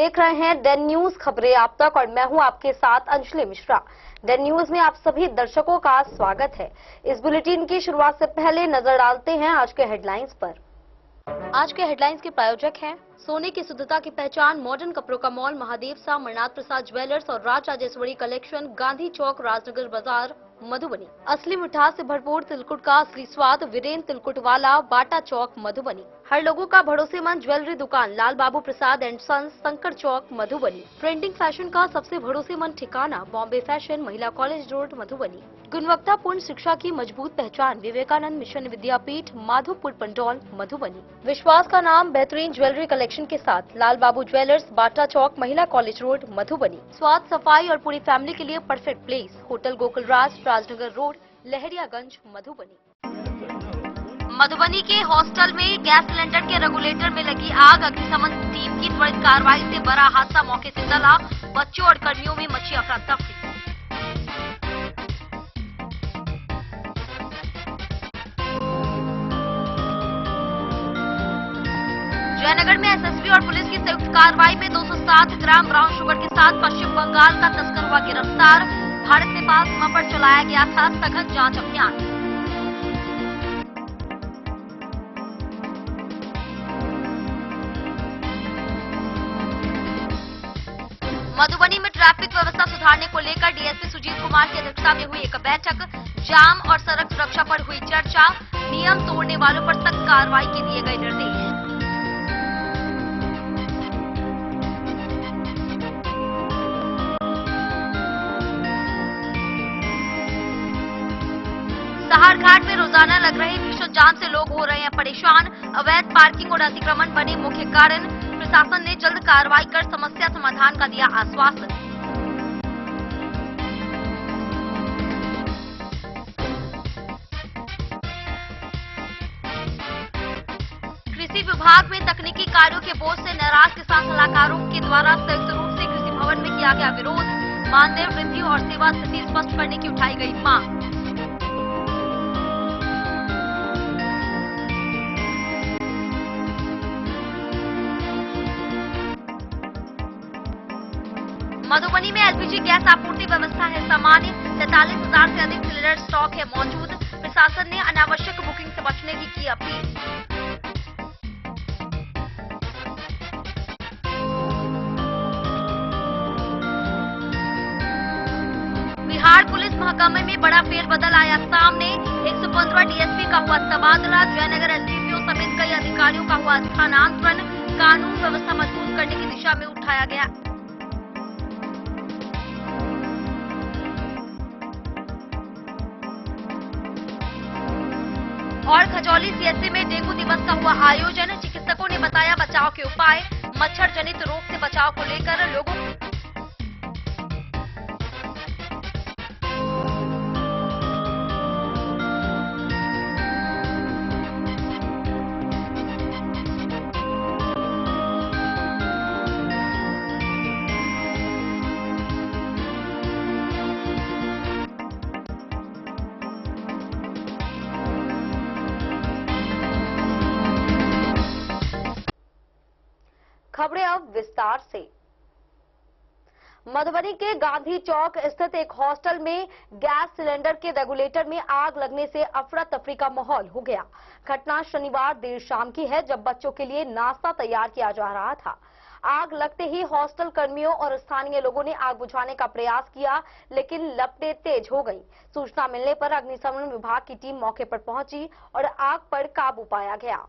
देख रहे हैं डेन न्यूज खबरें आप तक और मैं हूं आपके साथ अंजलि मिश्रा। डेन न्यूज में आप सभी दर्शकों का स्वागत है। इस बुलेटिन की शुरुआत से पहले नजर डालते हैं आज के हेडलाइंस पर। आज के हेडलाइंस के प्रायोजक हैं सोने की शुद्धता की पहचान मॉडर्न कपड़ों का मॉल महादेव सा मरनाथ प्रसाद ज्वेलर्स और राज राजेश्वरी कलेक्शन, गांधी चौक, राजनगर बाजार, मधुबनी। असली मिठास से भरपूर तिलकुट का असली स्वाद, वीरेन तिलकुट वाला, बाटा चौक, मधुबनी। हर लोगों का भरोसेमंद ज्वेलरी दुकान Lal Babu Prasad and sons, Shankar Chowk, Madhubani. Trending fashion का सबसे भरोसेमंद ठिकाना Bombay fashion, Mahila college road, Madhubani. गुणवत्तापूर्ण शिक्षा की मजबूत पहचान विवेकानंद मिशन विद्यापीठ, माधोपुर पंडौल, मधुबनी। विश्वास का नाम बेहतरीन ज्वेलरी कलेक्शन के साथ लाल बाबू ज्वेलर्स, बाटा चौक, महिला कॉलेज रोड, मधुबनी। स्वाद, सफाई और पूरी फैमिली के लिए परफेक्ट प्लेस होटल गोकुल राज, राजनगर रोड, लहरियागंज, मधुबनी। मधुबनी के हॉस्टल में गैस सिलेंडर के रेगुलेटर में लगी आग, अग्निशमन टीम की त्वरित कार्रवाई से बड़ा हादसा मौके से टला, बच्चों और कर्मियों में मची अफरा तफरी। जयनगर में एसएसबी और पुलिस की संयुक्त कार्रवाई में 207 ग्राम ब्राउन शुगर के साथ पश्चिम बंगाल का तस्कर हुआ गिरफ्तार। भारत नेपाल सीमा पर चलाया गया था सघन जांच अभियान। मधुबनी में ट्रैफिक व्यवस्था सुधारने को लेकर डीएसपी सुजीत कुमार की अध्यक्षता में हुई एक बैठक। जाम और सड़क सुरक्षा पर हुई चर्चा। नियम तोड़ने वालों पर सख्त कार्रवाई के दिए गए निर्देश। सहारघाट में रोजाना लग रहे भीषण जाम से लोग हो रहे हैं परेशान। अवैध पार्किंग और अतिक्रमण बने मुख्य कारण। प्रशासन ने जल्द कार्रवाई कर समस्या समाधान का दिया आश्वासन। कृषि विभाग में तकनीकी कार्यों के बोझ से नाराज किसान सलाहकारों के द्वारा संयुक्त रूप से कृषि भवन में किया गया विरोध। मानदेय वृद्धि और सेवा स्थिति स्पष्ट करने की उठाई गई मांग। मधुबनी में एलपीजी गैस आपूर्ति व्यवस्था है सामान्य। 43,000 से अधिक सिलेंडर स्टॉक है मौजूद। प्रशासन ने अनावश्यक बुकिंग से बचने की अपील। बिहार पुलिस महकमे में बड़ा फेरबदल आया सामने। 115 डीएसपी का हुआ तबादला। जयनगर एसडीपीओ समेत कई अधिकारियों का हुआ स्थानांतरण। कानून व्यवस्था मजबूत करने की दिशा में उठाया गया। और खजौली सीएचसी में डेंगू दिवस का हुआ आयोजन। चिकित्सकों ने बताया बचाव के उपाय। मच्छर जनित रोग से बचाव को लेकर लोगों खबरें अब विस्तार से। मधुबनी के गांधी चौक स्थित एक हॉस्टल में गैस सिलेंडर के रेगुलेटर में आग लगने से अफरा तफरी का माहौल हो गया। घटना शनिवार देर शाम की है जब बच्चों के लिए नाश्ता तैयार किया जा रहा था। आग लगते ही हॉस्टल कर्मियों और स्थानीय लोगों ने आग बुझाने का प्रयास किया, लेकिन लपटें तेज हो गई। सूचना मिलने पर अग्निशमन विभाग की टीम मौके पर पहुंची और आग पर काबू पाया गया।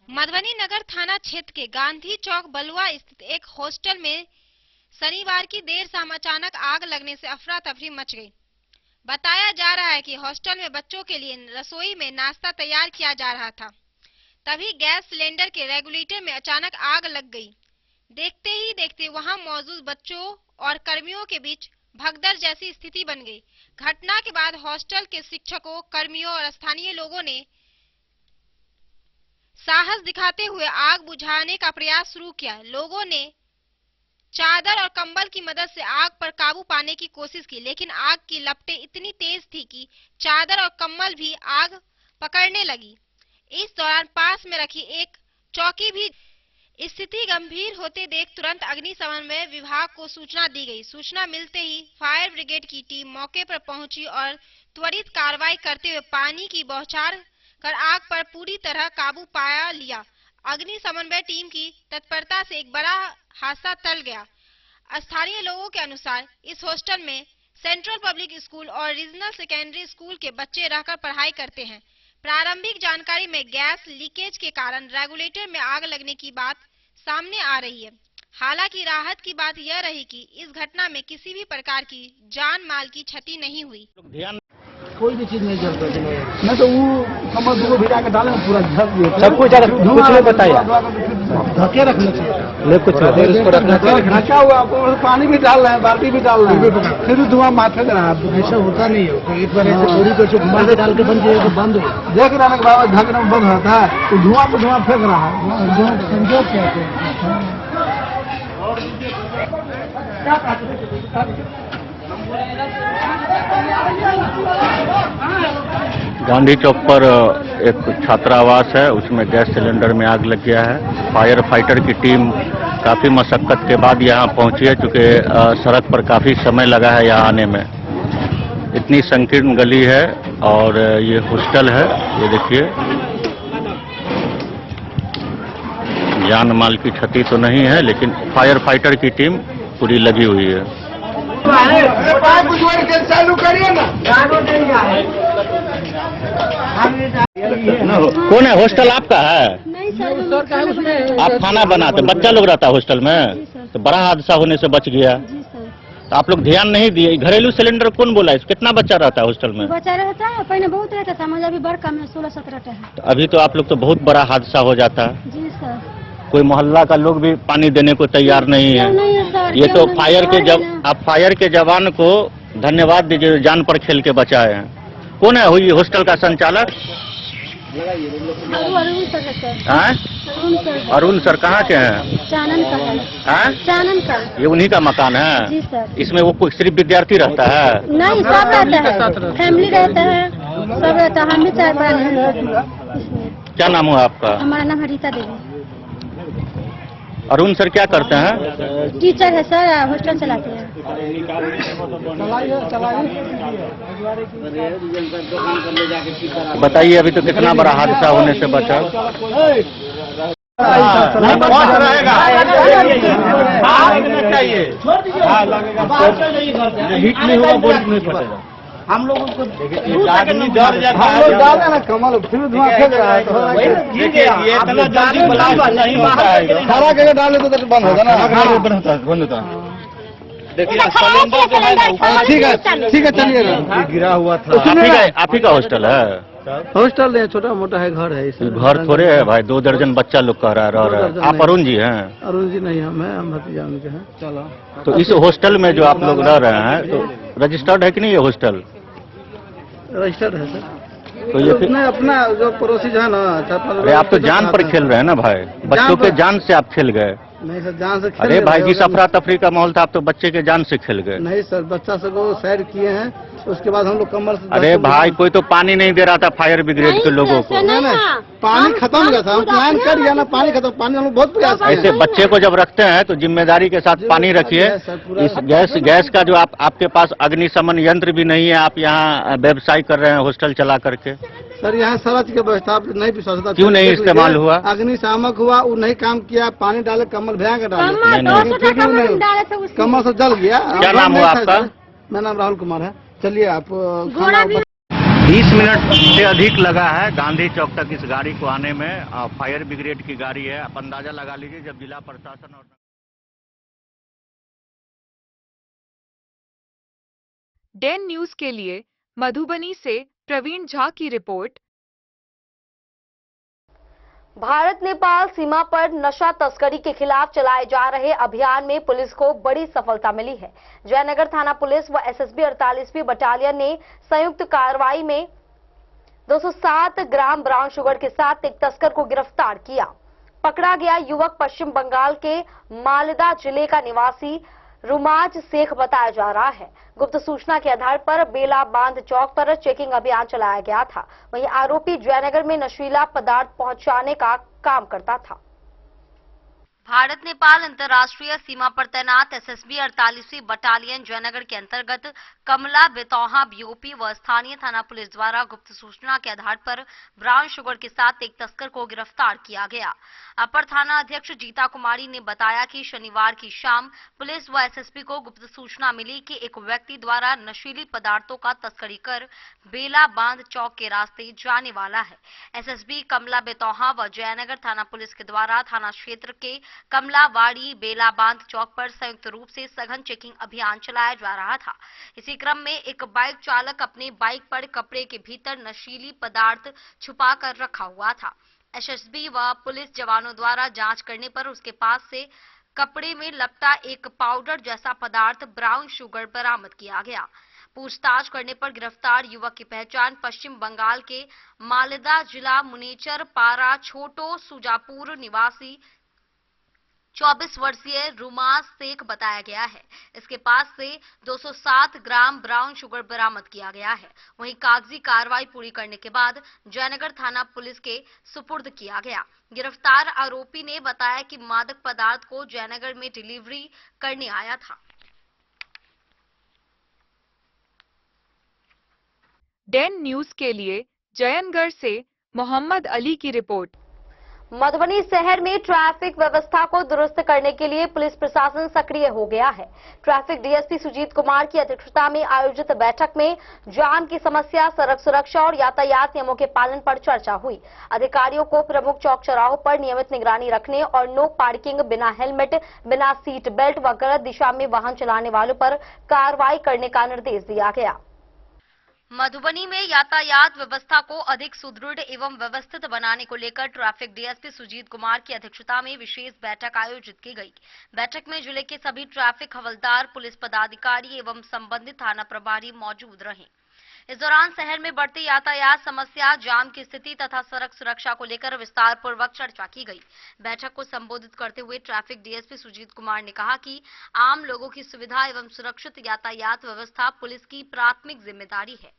मधुबनी नगर थाना क्षेत्र के गांधी चौक बलुआ स्थित एक हॉस्टल में शनिवार की देर शाम अचानक आग लगने से अफरा तफरी मच गई। बताया जा रहा है कि हॉस्टल में बच्चों के लिए रसोई में नाश्ता तैयार किया जा रहा था, तभी गैस सिलेंडर के रेगुलेटर में अचानक आग लग गई। देखते ही देखते वहां मौजूद बच्चों और कर्मियों के बीच भगदड़ जैसी स्थिति बन गई। घटना के बाद हॉस्टल के शिक्षकों, कर्मियों और स्थानीय लोगों ने साहस दिखाते हुए आग बुझाने का प्रयास शुरू किया। लोगों ने चादर और कंबल की मदद से आग पर काबू पाने की कोशिश की, लेकिन आग की लपटें इतनी तेज थी कि चादर और कंबल भी आग पकड़ने लगी। इस दौरान पास में रखी एक चौकी भी स्थिति गंभीर होते देख तुरंत अग्निशमन विभाग को सूचना दी गई। सूचना मिलते ही फायर ब्रिगेड की टीम मौके पर पहुंची और त्वरित कार्रवाई करते हुए पानी की बौछार कर आग पर पूरी तरह काबू पाया लिया। अग्निशमन टीम की तत्परता से एक बड़ा हादसा टल गया। स्थानीय लोगों के अनुसार इस हॉस्टल में सेंट्रल पब्लिक स्कूल और रीजनल सेकेंडरी स्कूल के बच्चे रहकर पढ़ाई करते हैं। प्रारंभिक जानकारी में गैस लीकेज के कारण रेगुलेटर में आग लगने की बात सामने आ रही है। हालांकि राहत की बात यह रही कि इस घटना में किसी भी प्रकार की जान माल की क्षति नहीं हुई। कोई भी चीज नहीं जलता नहीं तो वो कमर दूर भिड़ा के डाले पूरा सब कुछ कुछ नहीं बताया ढके रखना चाहिए कुछ रखना क्या हुआ पानी भी डाल रहे हैं बाल्टी भी डाल रहे हैं फिर भी धुआं माथे दे रहा है। ऐसा होता नहीं है एक बार ऐसे पूरी को घुमा के डाल के बंद किया तो बंद हो देख रहे के बाद ढकना बंद होता है तो धुआं पर धुआं फेंक रहा है। समझो गांधी चौक पर एक छात्रावास है, उसमें गैस सिलेंडर में आग लग गया है। फायर फाइटर की टीम काफी मशक्कत के बाद यहां पहुंची है, क्योंकि सड़क पर काफी समय लगा है यहां आने में। इतनी संकीर्ण गली है और ये हॉस्टल है। ये देखिए, जान माल की क्षति तो नहीं है, लेकिन फायर फाइटर की टीम पूरी लगी हुई है। चालू करिए ना। कौन है? हॉस्टल आपका है? नहीं सर, आप खाना बनाते, बच्चा लोग रहता है हॉस्टल में, तो बड़ा हादसा होने से बच गया। जी सर। तो आप लोग ध्यान नहीं दिए। घरेलू सिलेंडर कौन बोला? कितना बच्चा रहता है हॉस्टल में? बच्चा रहता है, पहले बहुत रहता था, मजा भी बड़ कम है, 16-17 है। तो अभी तो आप लोग तो बहुत बड़ा हादसा हो जाता है। जी सर। कोई मोहल्ला का लोग भी पानी देने को तैयार नहीं है। नहीं है सर, ये तो आप फायर के जवान को धन्यवाद दीजिए, जान पर खेल के बचाए हैं। कौन है हुई हॉस्टल का संचालक? अरुण सर है सर। हाँ? अरुण सर। अरुण सर कहाँ के हैं? चानन का है। हाँ? चानन का। ये उन्हीं का मकान है? जी सर। इसमें वो कोई सिर्फ विद्यार्थी रहता है? नहीं, सब रहता है, फैमिली रहता है, सब रहता है। हम भी 4 हैं। क्या नाम हुआ आपका? हमारा नाम हरिता देवी। अरुण सर क्या करते हैं? टीचर है सर, हॉस्टल चलाते हैं। बताइए, अभी तो कितना बड़ा हादसा होने से बचा। हम लोग उसको आदमी डर जाता है, डाल देना कमल, फिर धुआं फेंक रहा है। ये इतना जल्दी ब्लास्ट नहीं होता है। खड़ा करके डाले तो बंद होगा ना। बंद होता है। देखिए सिलेंडर जो है ना, ठीक है चलिए ना। गिरा हुआ था। आप ही का हॉस्टल है? हॉस्टल है, छोटा मोटा है, घर है। घर थोड़े है भाई, 2 दर्जन बच्चा लोग कह रहा है। आप अरुण जी हैं? अरुण जी नहीं, हम भतीजा उनके हैं। चलो, तो इस हॉस्टल में जो आप लोग रह रहे हैं, तो रजिस्टर्ड है कि नहीं ये हॉस्टल? रजिस्टर्ड है सर। तो ये उसने अपना जो पड़ोसी जो है ना, अरे आप तो जान पर खेल रहे हैं ना भाई, बच्चों के जान से आप खेल गए। नहीं सर, जान से खेल अरे भाई, जिस अफरा तफरी का माहौल था, आप तो बच्चे के जान से खेल गए। नहीं सर, बच्चा सबको साइड किए हैं, उसके बाद हम लोग कमर से। अरे भाई, कोई तो पानी नहीं दे रहा था फायर ब्रिगेड के लोगों को। नहीं, पानी खत्म हो गया था, हम प्लान कर दिया ना, पानी खत्म, पानी हम लोग बहुत प्रयास किए। ऐसे बच्चे को जब रखते हैं तो जिम्मेदारी के साथ पानी रखिए। इस गैस का जो आपके पास अग्निशमन यंत्र भी नहीं है, आप यहाँ व्यवसाय कर रहे हैं हॉस्टल चला करके। सर यहाँ सारा चीज की व्यवस्था नहीं विश्वास होता। क्यों नहीं इस्तेमाल हुआ? अग्निशामक हुआ, वो नहीं काम किया, पानी डाले, कमल भैया के डाले, कमल से जल गया। क्या नाम हुआ आपका? मेरा नाम राहुल कुमार है। चलिए आप 20 मिनट से अधिक लगा है गांधी चौक तक इस गाड़ी को आने में। फायर ब्रिगेड की गाड़ी है। आप अंदाजा लगा लीजिए, जब जिला प्रशासन और डेन न्यूज के लिए मधुबनी से प्रवीण झा की रिपोर्ट। भारत नेपाल सीमा पर नशा तस्करी के खिलाफ चलाए जा रहे अभियान में पुलिस को बड़ी सफलता मिली है। जयनगर थाना पुलिस व एसएसबी 48वीं बटालियन ने संयुक्त कार्रवाई में 207 ग्राम ब्राउन शुगर के साथ एक तस्कर को गिरफ्तार किया। पकड़ा गया युवक पश्चिम बंगाल के मालदा जिले का निवासी रुमाज शेख बताया जा रहा है। गुप्त सूचना के आधार पर बेला बांध चौक पर चेकिंग अभियान चलाया गया था। वहीं आरोपी जयनगर में नशीला पदार्थ पहुंचाने का काम करता था। भारत नेपाल अंतर्राष्ट्रीय सीमा पर तैनात एसएसबी 48वीं बटालियन जयनगर के अंतर्गत कमला बेतौहा बीओपी व स्थानीय थाना पुलिस द्वारा गुप्त सूचना के आधार पर ब्राउन शुगर के साथ एक तस्कर को गिरफ्तार किया गया। अपर थाना अध्यक्ष जीता कुमारी ने बताया कि शनिवार की शाम पुलिस व एसएसबी को गुप्त सूचना मिली कि एक व्यक्ति द्वारा नशीली पदार्थों का तस्करी कर बेला बांध चौक के रास्ते जाने वाला है। एसएसबी कमला बेतौहा व जयनगर थाना पुलिस के द्वारा थाना क्षेत्र के कमलावाड़ी बेला बांध चौक पर संयुक्त रूप से सघन चेकिंग अभियान चलाया जा रहा था। इसी क्रम में एक बाइक चालक अपने बाइक पर कपड़े के भीतर नशीली पदार्थ छुपा कर रखा हुआ था। एसएसबी व पुलिस जवानों द्वारा जांच करने पर उसके पास से कपड़े में लपटा एक पाउडर जैसा पदार्थ ब्राउन शुगर बरामद किया गया। पूछताछ करने पर गिरफ्तार युवक की पहचान पश्चिम बंगाल के मालदा जिला मुनेचर पारा छोटो सुजापुर निवासी 24 वर्षीय रुमास शेख बताया गया है। इसके पास से 207 ग्राम ब्राउन शुगर बरामद किया गया है। वहीं कागजी कार्रवाई पूरी करने के बाद जयनगर थाना पुलिस के सुपुर्द किया गया। गिरफ्तार आरोपी ने बताया कि मादक पदार्थ को जयनगर में डिलीवरी करने आया था। डेन न्यूज के लिए जयनगढ़ से मोहम्मद अली की रिपोर्ट। मधुबनी शहर में ट्रैफिक व्यवस्था को दुरुस्त करने के लिए पुलिस प्रशासन सक्रिय हो गया है। ट्रैफिक डीएसपी सुजीत कुमार की अध्यक्षता में आयोजित बैठक में जाम की समस्या, सड़क सुरक्षा और यातायात नियमों के पालन पर चर्चा हुई। अधिकारियों को प्रमुख चौक चौराहों पर नियमित निगरानी रखने और नो पार्किंग, बिना हेलमेट, बिना सीट बेल्ट व गलत दिशा में वाहन चलाने वालों पर कार्रवाई करने का निर्देश दिया गया। मधुबनी में यातायात व्यवस्था को अधिक सुदृढ़ एवं व्यवस्थित बनाने को लेकर ट्रैफिक डीएसपी सुजीत कुमार की अध्यक्षता में विशेष बैठक आयोजित की गई। बैठक में जिले के सभी ट्रैफिक हवलदार, पुलिस पदाधिकारी एवं संबंधित थाना प्रभारी मौजूद रहे। इस दौरान शहर में बढ़ती यातायात समस्या, जाम की स्थिति तथा सड़क सुरक्षा को लेकर विस्तार पूर्वक चर्चा की गई। बैठक को संबोधित करते हुए ट्रैफिक डीएसपी सुजीत कुमार ने कहा कि आम लोगों की सुविधा एवं सुरक्षित यातायात व्यवस्था पुलिस की प्राथमिक जिम्मेदारी है।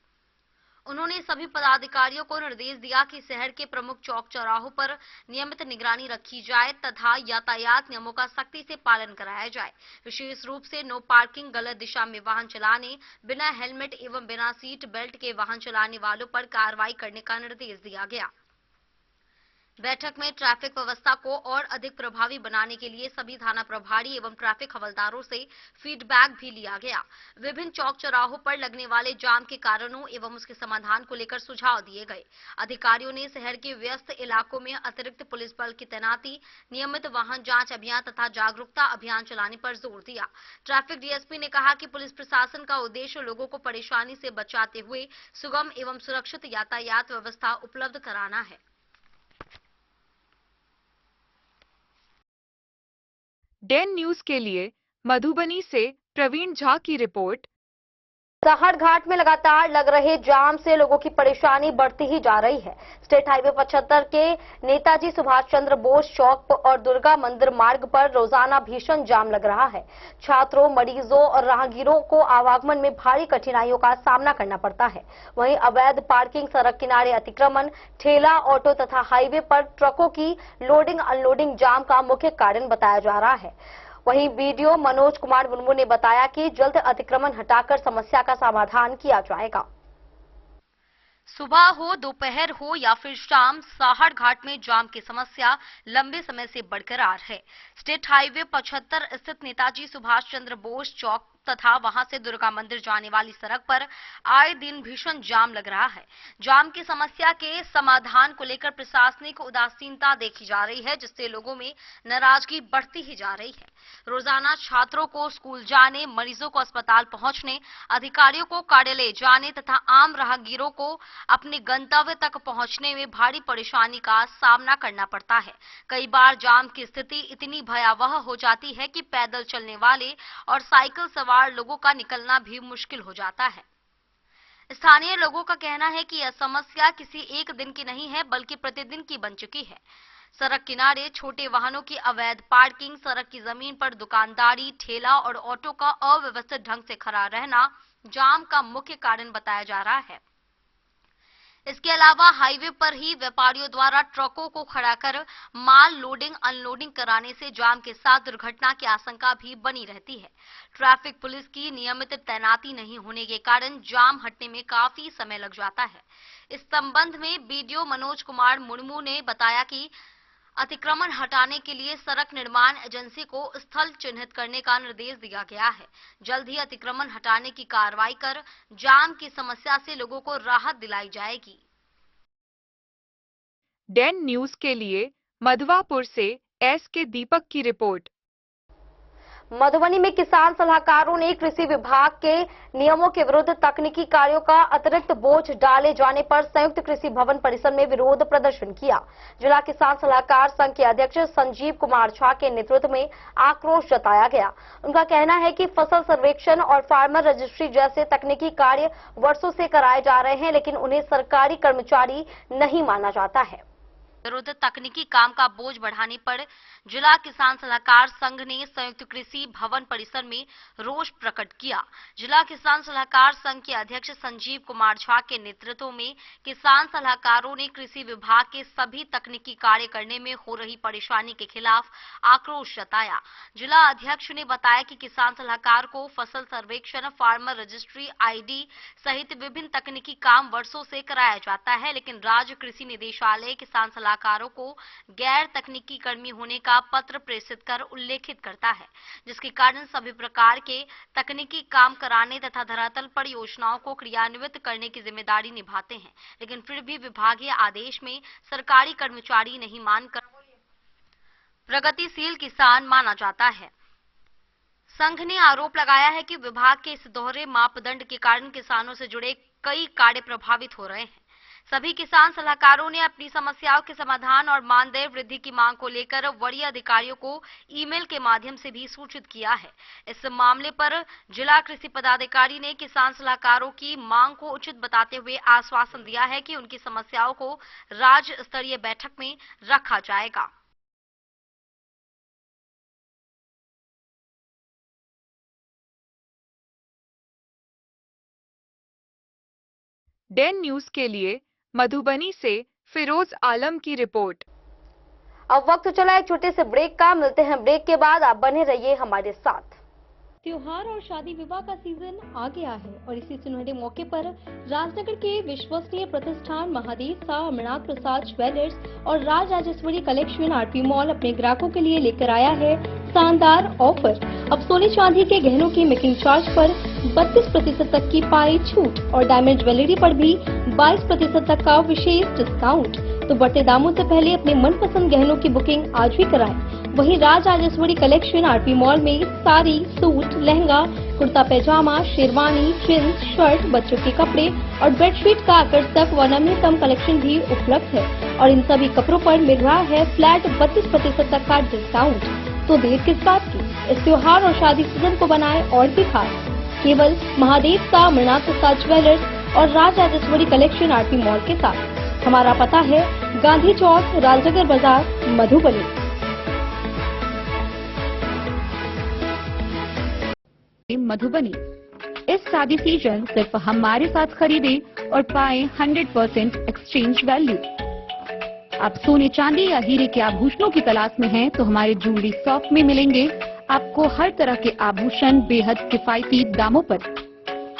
उन्होंने सभी पदाधिकारियों को निर्देश दिया कि शहर के प्रमुख चौक चौराहों पर नियमित निगरानी रखी जाए तथा यातायात नियमों का सख्ती से पालन कराया जाए। विशेष रूप से नो पार्किंग, गलत दिशा में वाहन चलाने, बिना हेलमेट एवं बिना सीट बेल्ट के वाहन चलाने वालों पर कार्रवाई करने का निर्देश दिया गया। बैठक में ट्रैफिक व्यवस्था को और अधिक प्रभावी बनाने के लिए सभी थाना प्रभारी एवं ट्रैफिक हवलदारों से फीडबैक भी लिया गया। विभिन्न चौक चौराहों पर लगने वाले जाम के कारणों एवं उसके समाधान को लेकर सुझाव दिए गए। अधिकारियों ने शहर के व्यस्त इलाकों में अतिरिक्त पुलिस बल की तैनाती, नियमित वाहन जांच अभियान तथा जागरूकता अभियान चलाने पर जोर दिया। ट्रैफिक डीएसपी ने कहा कि पुलिस प्रशासन का उद्देश्य लोगों को परेशानी से बचाते हुए सुगम एवं सुरक्षित यातायात व्यवस्था उपलब्ध कराना है। डेन न्यूज के लिए मधुबनी से प्रवीण झा की रिपोर्ट। साहड़ घाट में लगातार लग रहे जाम से लोगों की परेशानी बढ़ती ही जा रही है। स्टेट हाईवे 75 के नेताजी सुभाष चंद्र बोस चौक और दुर्गा मंदिर मार्ग पर रोजाना भीषण जाम लग रहा है। छात्रों, मरीजों और राहगीरों को आवागमन में भारी कठिनाइयों का सामना करना पड़ता है। वहीं अवैध पार्किंग, सड़क किनारे अतिक्रमण, ठेला, ऑटो तथा हाईवे पर ट्रकों की लोडिंग अनलोडिंग जाम का मुख्य कारण बताया जा रहा है। वहीं वीडियो मनोज कुमार मुर्मू ने बताया कि जल्द अतिक्रमण हटाकर समस्या का समाधान किया जाएगा। सुबह हो, दोपहर हो या फिर शाम, साहड़ घाट में जाम की समस्या लंबे समय से बरकरार है। स्टेट हाईवे 75 स्थित नेताजी सुभाष चंद्र बोस चौक तथा वहां से दुर्गा मंदिर जाने वाली सड़क पर आए दिन भीषण जाम लग रहा है। जाम की समस्या के समाधान को लेकर प्रशासनिक उदासीनता देखी जा रही है, जिससे लोगों में नाराजगी बढ़ती ही जा रही है। रोजाना छात्रों को स्कूल जाने, मरीजों को अस्पताल पहुंचने, अधिकारियों को कार्यालय जाने तथा आम राहगीरों को अपने गंतव्य तक पहुंचने में भारी परेशानी का सामना करना पड़ता है। कई बार जाम की स्थिति इतनी भयावह हो जाती है कि पैदल चलने वाले और साइकिल सवार लोगों का निकलना भी मुश्किल हो जाता है। स्थानीय लोगों का कहना है कि यह समस्या किसी एक दिन की नहीं है, बल्कि प्रतिदिन की बन चुकी है। सड़क किनारे छोटे वाहनों की अवैध पार्किंग, सड़क की जमीन पर दुकानदारी, ठेला और ऑटो का अव्यवस्थित ढंग से खड़ा रहना जाम का मुख्य कारण बताया जा रहा है। इसके अलावा हाईवे पर ही व्यापारियों द्वारा ट्रकों को खड़ा कर माल लोडिंग अनलोडिंग कराने से जाम के साथ दुर्घटना की आशंका भी बनी रहती है। ट्रैफिक पुलिस की नियमित तैनाती नहीं होने के कारण जाम हटने में काफी समय लग जाता है। इस संबंध में बीडीओ मनोज कुमार मुर्मू ने बताया कि अतिक्रमण हटाने के लिए सड़क निर्माण एजेंसी को स्थल चिन्हित करने का निर्देश दिया गया है। जल्द ही अतिक्रमण हटाने की कार्रवाई कर जाम की समस्या से लोगों को राहत दिलाई जाएगी। डेन न्यूज के लिए मधवापुर से एस के दीपक की रिपोर्ट। मधुबनी में किसान सलाहकारों ने कृषि विभाग के नियमों के विरुद्ध तकनीकी कार्यों का अतिरिक्त बोझ डाले जाने पर संयुक्त कृषि भवन परिसर में विरोध प्रदर्शन किया। जिला किसान सलाहकार संघ के अध्यक्ष संजीव कुमार झा के नेतृत्व में आक्रोश जताया गया। उनका कहना है कि फसल सर्वेक्षण और फार्मर रजिस्ट्री जैसे तकनीकी कार्य वर्षों से कराए जा रहे हैं, लेकिन उन्हें सरकारी कर्मचारी नहीं माना जाता है। विरुद्ध तकनीकी काम का बोझ बढ़ाने पर जिला किसान सलाहकार संघ ने संयुक्त कृषि भवन परिसर में रोष प्रकट किया। जिला किसान सलाहकार संघ के अध्यक्ष संजीव कुमार झा के नेतृत्व में किसान सलाहकारों ने कृषि विभाग के सभी तकनीकी कार्य करने में हो रही परेशानी के खिलाफ आक्रोश जताया। जिला अध्यक्ष ने बताया कि किसान सलाहकार को फसल सर्वेक्षण, फार्मर रजिस्ट्री, आईडी सहित विभिन्न तकनीकी काम वर्षों से कराया जाता है, लेकिन राज्य कृषि निदेशालय किसान सलाहकारों को गैर तकनीकी कर्मी होने का पत्र प्रेषित कर उल्लेखित करता है, जिसके कारण सभी प्रकार के तकनीकी काम कराने तथा धरातल पर योजनाओं को क्रियान्वित करने की जिम्मेदारी निभाते हैं, लेकिन फिर भी विभागीय आदेश में सरकारी कर्मचारी नहीं मानकर प्रगतिशील किसान माना जाता है। संघ ने आरोप लगाया है कि विभाग के इस दोहरे मापदंड के कारण किसानों से जुड़े कई कार्य प्रभावित हो रहे हैं। सभी किसान सलाहकारों ने अपनी समस्याओं के समाधान और मानदेय वृद्धि की मांग को लेकर वरीय अधिकारियों को ईमेल के माध्यम से भी सूचित किया है। इस मामले पर जिला कृषि पदाधिकारी ने किसान सलाहकारों की मांग को उचित बताते हुए आश्वासन दिया है कि उनकी समस्याओं को राज्य स्तरीय बैठक में रखा जाएगा। डेन न्यूज के लिए मधुबनी से फिरोज आलम की रिपोर्ट। अब वक्त चला एक छोटे से ब्रेक का। मिलते हैं ब्रेक के बाद, आप बने रहिए हमारे साथ। त्योहार और शादी विवाह का सीजन आ गया है और इसी सुनहरे मौके पर राजनगर के विश्वसनीय प्रतिष्ठान महादेव शाह अमरनाथ प्रसाद ज्वेलर्स और Raj Rajeshwari collection RP mall अपने ग्राहकों के लिए लेकर आया है शानदार ऑफर। अब सोने चांदी के गहनों की मेकिंग चार्ज पर 32% तक की पाई छूट और डायमंड ज्वेलरी पर भी 22% तक का विशेष डिस्काउंट। तो बढ़ते दामों से पहले अपने मनपसंद गहनों की बुकिंग आज ही कराएं। वहीं Raj Rajeshwari collection RP mall में साड़ी, सूट, लहंगा, कुर्ता पैजामा, शेरवानी, जींस, शर्ट, बच्चों के कपड़े और बेडशीट का आकर्षक व नवीनतम कलेक्शन भी उपलब्ध है और इन सभी कपड़ों पर मिल रहा है फ्लैट 32% तक का डिस्काउंट। तो देर किस बात की, इस त्योहार और शादी सीजन को बनाए और भी खास। केवल महादेव शाह अमरनाथ प्रसाद ज्वेलर्स और Raj Rajeshwari collection RP mall के साथ। हमारा पता है गांधी चौक, राजनगर बाजार, मधुबनी। मधुबनी इस शादी सीजन सिर्फ हमारे साथ खरीदे और पाए 100% एक्सचेंज वैल्यू। आप सोने चांदी या हीरे के आभूषणों की तलाश में हैं तो हमारे ज्वेलरी शॉप में मिलेंगे आपको हर तरह के आभूषण बेहद किफायती दामों पर।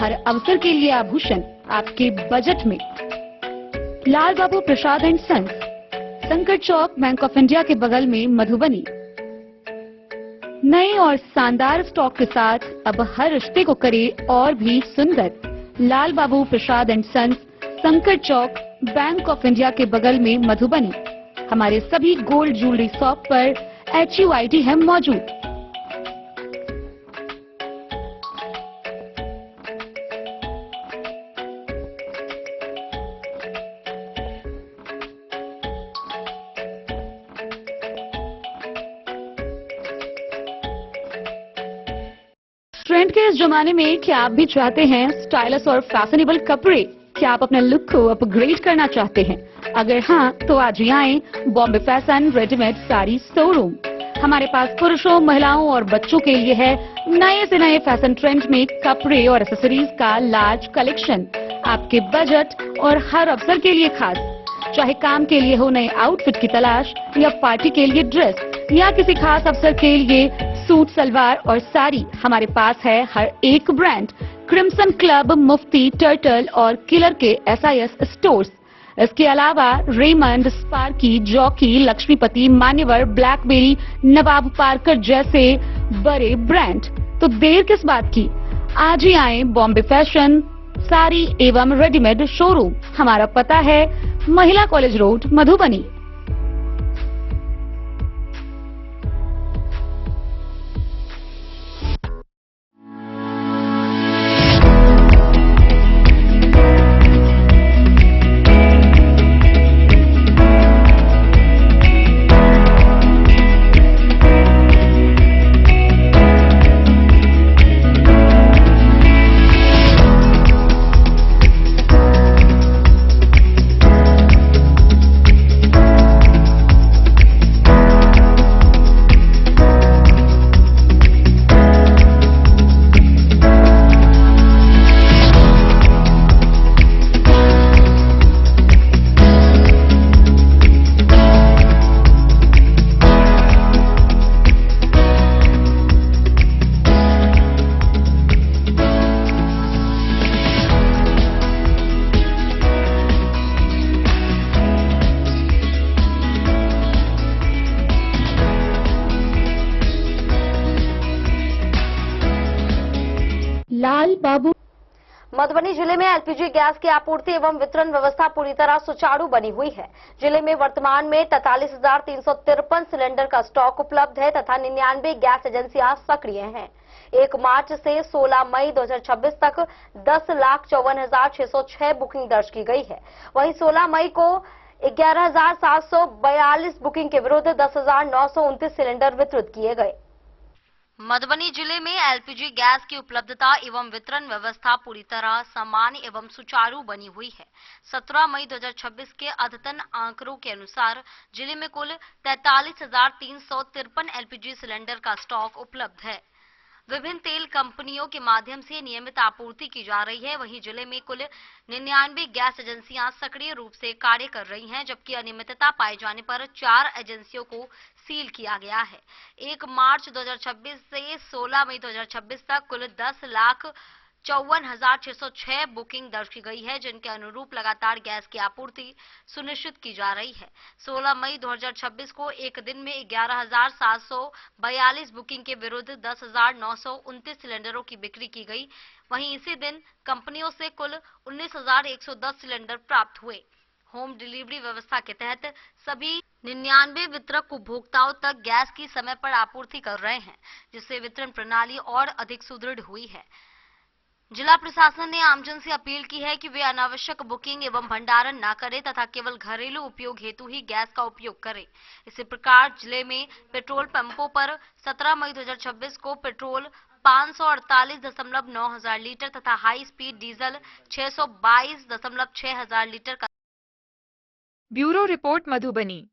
हर अवसर के लिए आभूषण आपके बजट में। लाल बाबू प्रसाद एंड सन्स, संकट चौक, बैंक ऑफ इंडिया के बगल में, मधुबनी। नए और शानदार स्टॉक के साथ अब हर रिश्ते को करे और भी सुंदर। लाल बाबू प्रसाद एंड सन्स, संकट चौक, बैंक ऑफ इंडिया के बगल में, मधुबनी। हमारे सभी गोल्ड ज्वेलरी शॉप पर HUID है मौजूद। ट्रेंड के इस जमाने में क्या आप भी चाहते हैं स्टाइलिश और फैशनेबल कपड़े? क्या आप अपने लुक को अपग्रेड करना चाहते हैं? अगर हाँ, तो आज ही आएं Bombay fashion readymade sari showroom. हमारे पास पुरुषों, महिलाओं और बच्चों के लिए है नए से नए फैशन ट्रेंड में कपड़े और एक्सेसरीज का लार्ज कलेक्शन। आपके बजट और हर अवसर के लिए खास। चाहे काम के लिए हो नए आउटफिट की तलाश या पार्टी के लिए ड्रेस या किसी खास अवसर के लिए सूट सलवार और साड़ी, हमारे पास है हर एक ब्रांड। क्रिम्सन क्लब, मुफ्ती, टर्टल और किलर के SIS स्टोर्स। इसके अलावा रेमंड, स्पार्की, जॉकी, लक्ष्मीपति, मान्यवर, ब्लैकबेरी, नवाब पार्कर जैसे बड़े ब्रांड। तो देर किस बात की, आज ही आए बॉम्बे फैशन साड़ी एवं रेडीमेड शोरूम। हमारा पता है महिला कॉलेज रोड, मधुबनी। लाल बाबू। मधुबनी जिले में LPG गैस की आपूर्ति एवं वितरण व्यवस्था पूरी तरह सुचारू बनी हुई है। जिले में वर्तमान में 43,353 सिलेंडर का स्टॉक उपलब्ध है तथा 99 गैस एजेंसियां सक्रिय हैं। 1 मार्च से 16 मई 2026 तक 10,54,606 बुकिंग दर्ज की गई है। वहीं 16 मई को 11,742 बुकिंग के विरुद्ध 10,929 सिलेंडर वितरित किए गए। मधुबनी जिले में LPG गैस की उपलब्धता एवं वितरण व्यवस्था पूरी तरह सामान्य एवं सुचारू बनी हुई है। 17 मई 2026 के अद्यतन आंकड़ों के अनुसार जिले में कुल 43,353 LPG सिलेंडर का स्टॉक उपलब्ध है। विभिन्न तेल कंपनियों के माध्यम से नियमित आपूर्ति की जा रही है। वहीं जिले में कुल 99 गैस एजेंसियां सक्रिय रूप से कार्य कर रही हैं, जबकि अनियमितता पाए जाने पर 4 एजेंसियों को सील किया गया है। 1 मार्च 2026 से 16 मई 2026 तक कुल 10,54,606 बुकिंग दर्ज की गई है, जिनके अनुरूप लगातार गैस की आपूर्ति सुनिश्चित की जा रही है। 16 मई 2026 को एक दिन में 11,742 बुकिंग के विरुद्ध 10,929 सिलेंडरों की बिक्री की गई। वहीं इसी दिन कंपनियों से कुल 19,110 सिलेंडर प्राप्त हुए। होम डिलीवरी व्यवस्था के तहत सभी 99 वितरक उपभोक्ताओं तक गैस की समय पर आपूर्ति कर रहे हैं, जिससे वितरण प्रणाली और अधिक सुदृढ़ हुई है। जिला प्रशासन ने आमजन से अपील की है कि वे अनावश्यक बुकिंग एवं भंडारण न करें तथा केवल घरेलू उपयोग हेतु ही गैस का उपयोग करें। इसी प्रकार जिले में पेट्रोल पंपों पर 17 मई 2026 को पेट्रोल 548.9 हजार लीटर तथा हाई स्पीड डीजल 622.6 हजार लीटर का। Bureau report, Madhubani.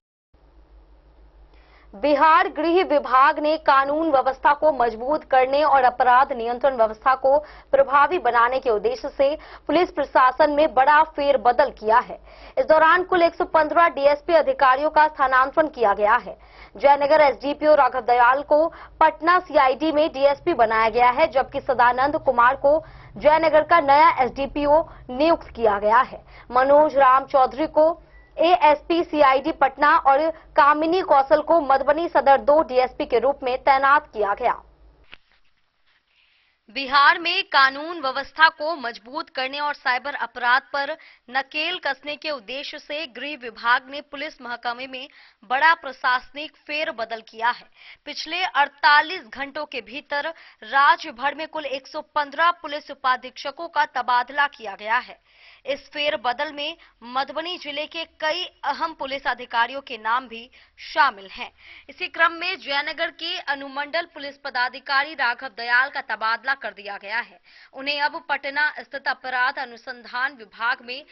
बिहार गृह विभाग ने कानून व्यवस्था को मजबूत करने और अपराध नियंत्रण व्यवस्था को प्रभावी बनाने के उद्देश्य से पुलिस प्रशासन में बड़ा फेरबदल किया है। इस दौरान कुल 115 डीएसपी अधिकारियों का स्थानांतरण किया गया है। जयनगर एसडीपीओ राघव दयाल को पटना सीआईडी में डीएसपी बनाया गया है, जबकि सदानंद कुमार को जयनगर का नया एसडीपीओ नियुक्त किया गया है। मनोज राम चौधरी को एएसपी सीआईडी पटना और कामिनी कौशल को मधुबनी सदर 2 डीएसपी के रूप में तैनात किया गया। बिहार में कानून व्यवस्था को मजबूत करने और साइबर अपराध पर नकेल कसने के उद्देश्य से गृह विभाग ने पुलिस महकमे में बड़ा प्रशासनिक फेरबदल किया है। पिछले 48 घंटों के भीतर राज्य भर में कुल 115 पुलिस उपाधीक्षकों का तबादला किया गया है। इस फेरबदल में मधुबनी जिले के कई अहम पुलिस अधिकारियों के नाम भी शामिल हैं। इसी क्रम में जयनगर के अनुमंडल पुलिस पदाधिकारी राघव दयाल का तबादला कर दिया गया है। उन्हें अब पटना स्थित अपराध अनुसंधान विभाग में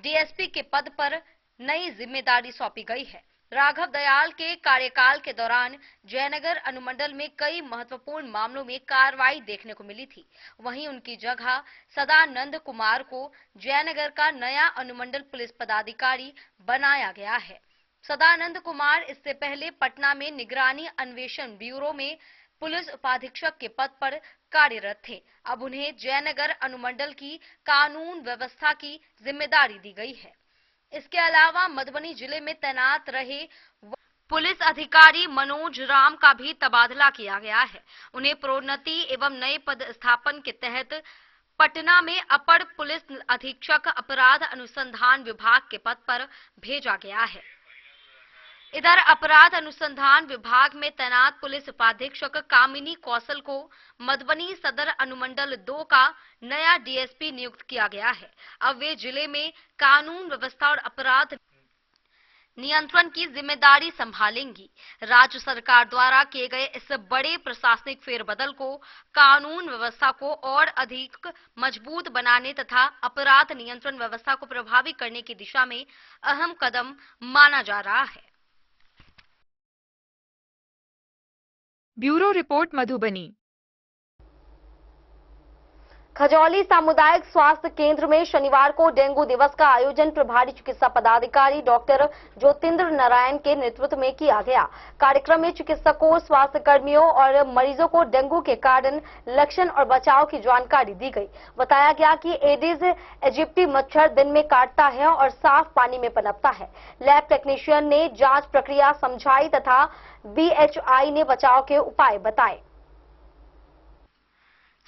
डीएसपी के पद पर नई जिम्मेदारी सौंपी गई है। राघव दयाल के कार्यकाल के दौरान जयनगर अनुमंडल में कई महत्वपूर्ण मामलों में कार्रवाई देखने को मिली थी। वहीं उनकी जगह सदानंद कुमार को जयनगर का नया अनुमंडल पुलिस पदाधिकारी बनाया गया है। सदानंद कुमार इससे पहले पटना में निगरानी अन्वेषण ब्यूरो में पुलिस उपाधीक्षक के पद पर कार्यरत थे। अब उन्हें जयनगर अनुमंडल की कानून व्यवस्था की जिम्मेदारी दी गई है। इसके अलावा मधुबनी जिले में तैनात रहे पुलिस अधिकारी मनोज राम का भी तबादला किया गया है। उन्हें प्रोन्नति एवं नए पद स्थापन के तहत पटना में अपर पुलिस अधीक्षक अपराध अनुसंधान विभाग के पद पर भेजा गया है। इधर अपराध अनुसंधान विभाग में तैनात पुलिस उपाधीक्षक कामिनी कौशल को मधुबनी सदर अनुमंडल 2 का नया डीएसपी नियुक्त किया गया है। अब वे जिले में कानून व्यवस्था और अपराध नियंत्रण की जिम्मेदारी संभालेंगी। राज्य सरकार द्वारा किए गए इस बड़े प्रशासनिक फेरबदल को कानून व्यवस्था को और अधिक मजबूत बनाने तथा अपराध नियंत्रण व्यवस्था को प्रभावी करने की दिशा में अहम कदम माना जा रहा है। Bureau report Madhubani. खजौली सामुदायिक स्वास्थ्य केंद्र में शनिवार को डेंगू दिवस का आयोजन प्रभारी चिकित्सा पदाधिकारी डॉक्टर ज्योतिंद्र नारायण के नेतृत्व में किया गया। कार्यक्रम में चिकित्सकों, स्वास्थ्य कर्मियों और मरीजों को डेंगू के कारण, लक्षण और बचाव की जानकारी दी गई। बताया गया कि एडिस इजिप्टी मच्छर दिन में काटता है और साफ पानी में पनपता है। लैब टेक्नीशियन ने जांच प्रक्रिया समझाई तथा बीएचआई ने बचाव के उपाय बताए।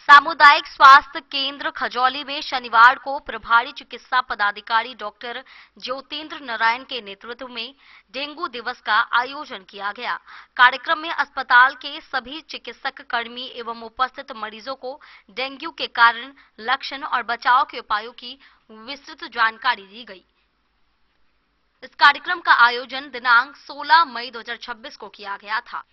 सामुदायिक स्वास्थ्य केंद्र खजौली में शनिवार को प्रभारी चिकित्सा पदाधिकारी डॉक्टर ज्योतिंद्र नारायण के नेतृत्व में डेंगू दिवस का आयोजन किया गया। कार्यक्रम में अस्पताल के सभी चिकित्सक कर्मी एवं उपस्थित मरीजों को डेंगू के कारण, लक्षण और बचाव के उपायों की विस्तृत जानकारी दी गई। इस कार्यक्रम का आयोजन दिनांक 16 मई 2026 को किया गया था।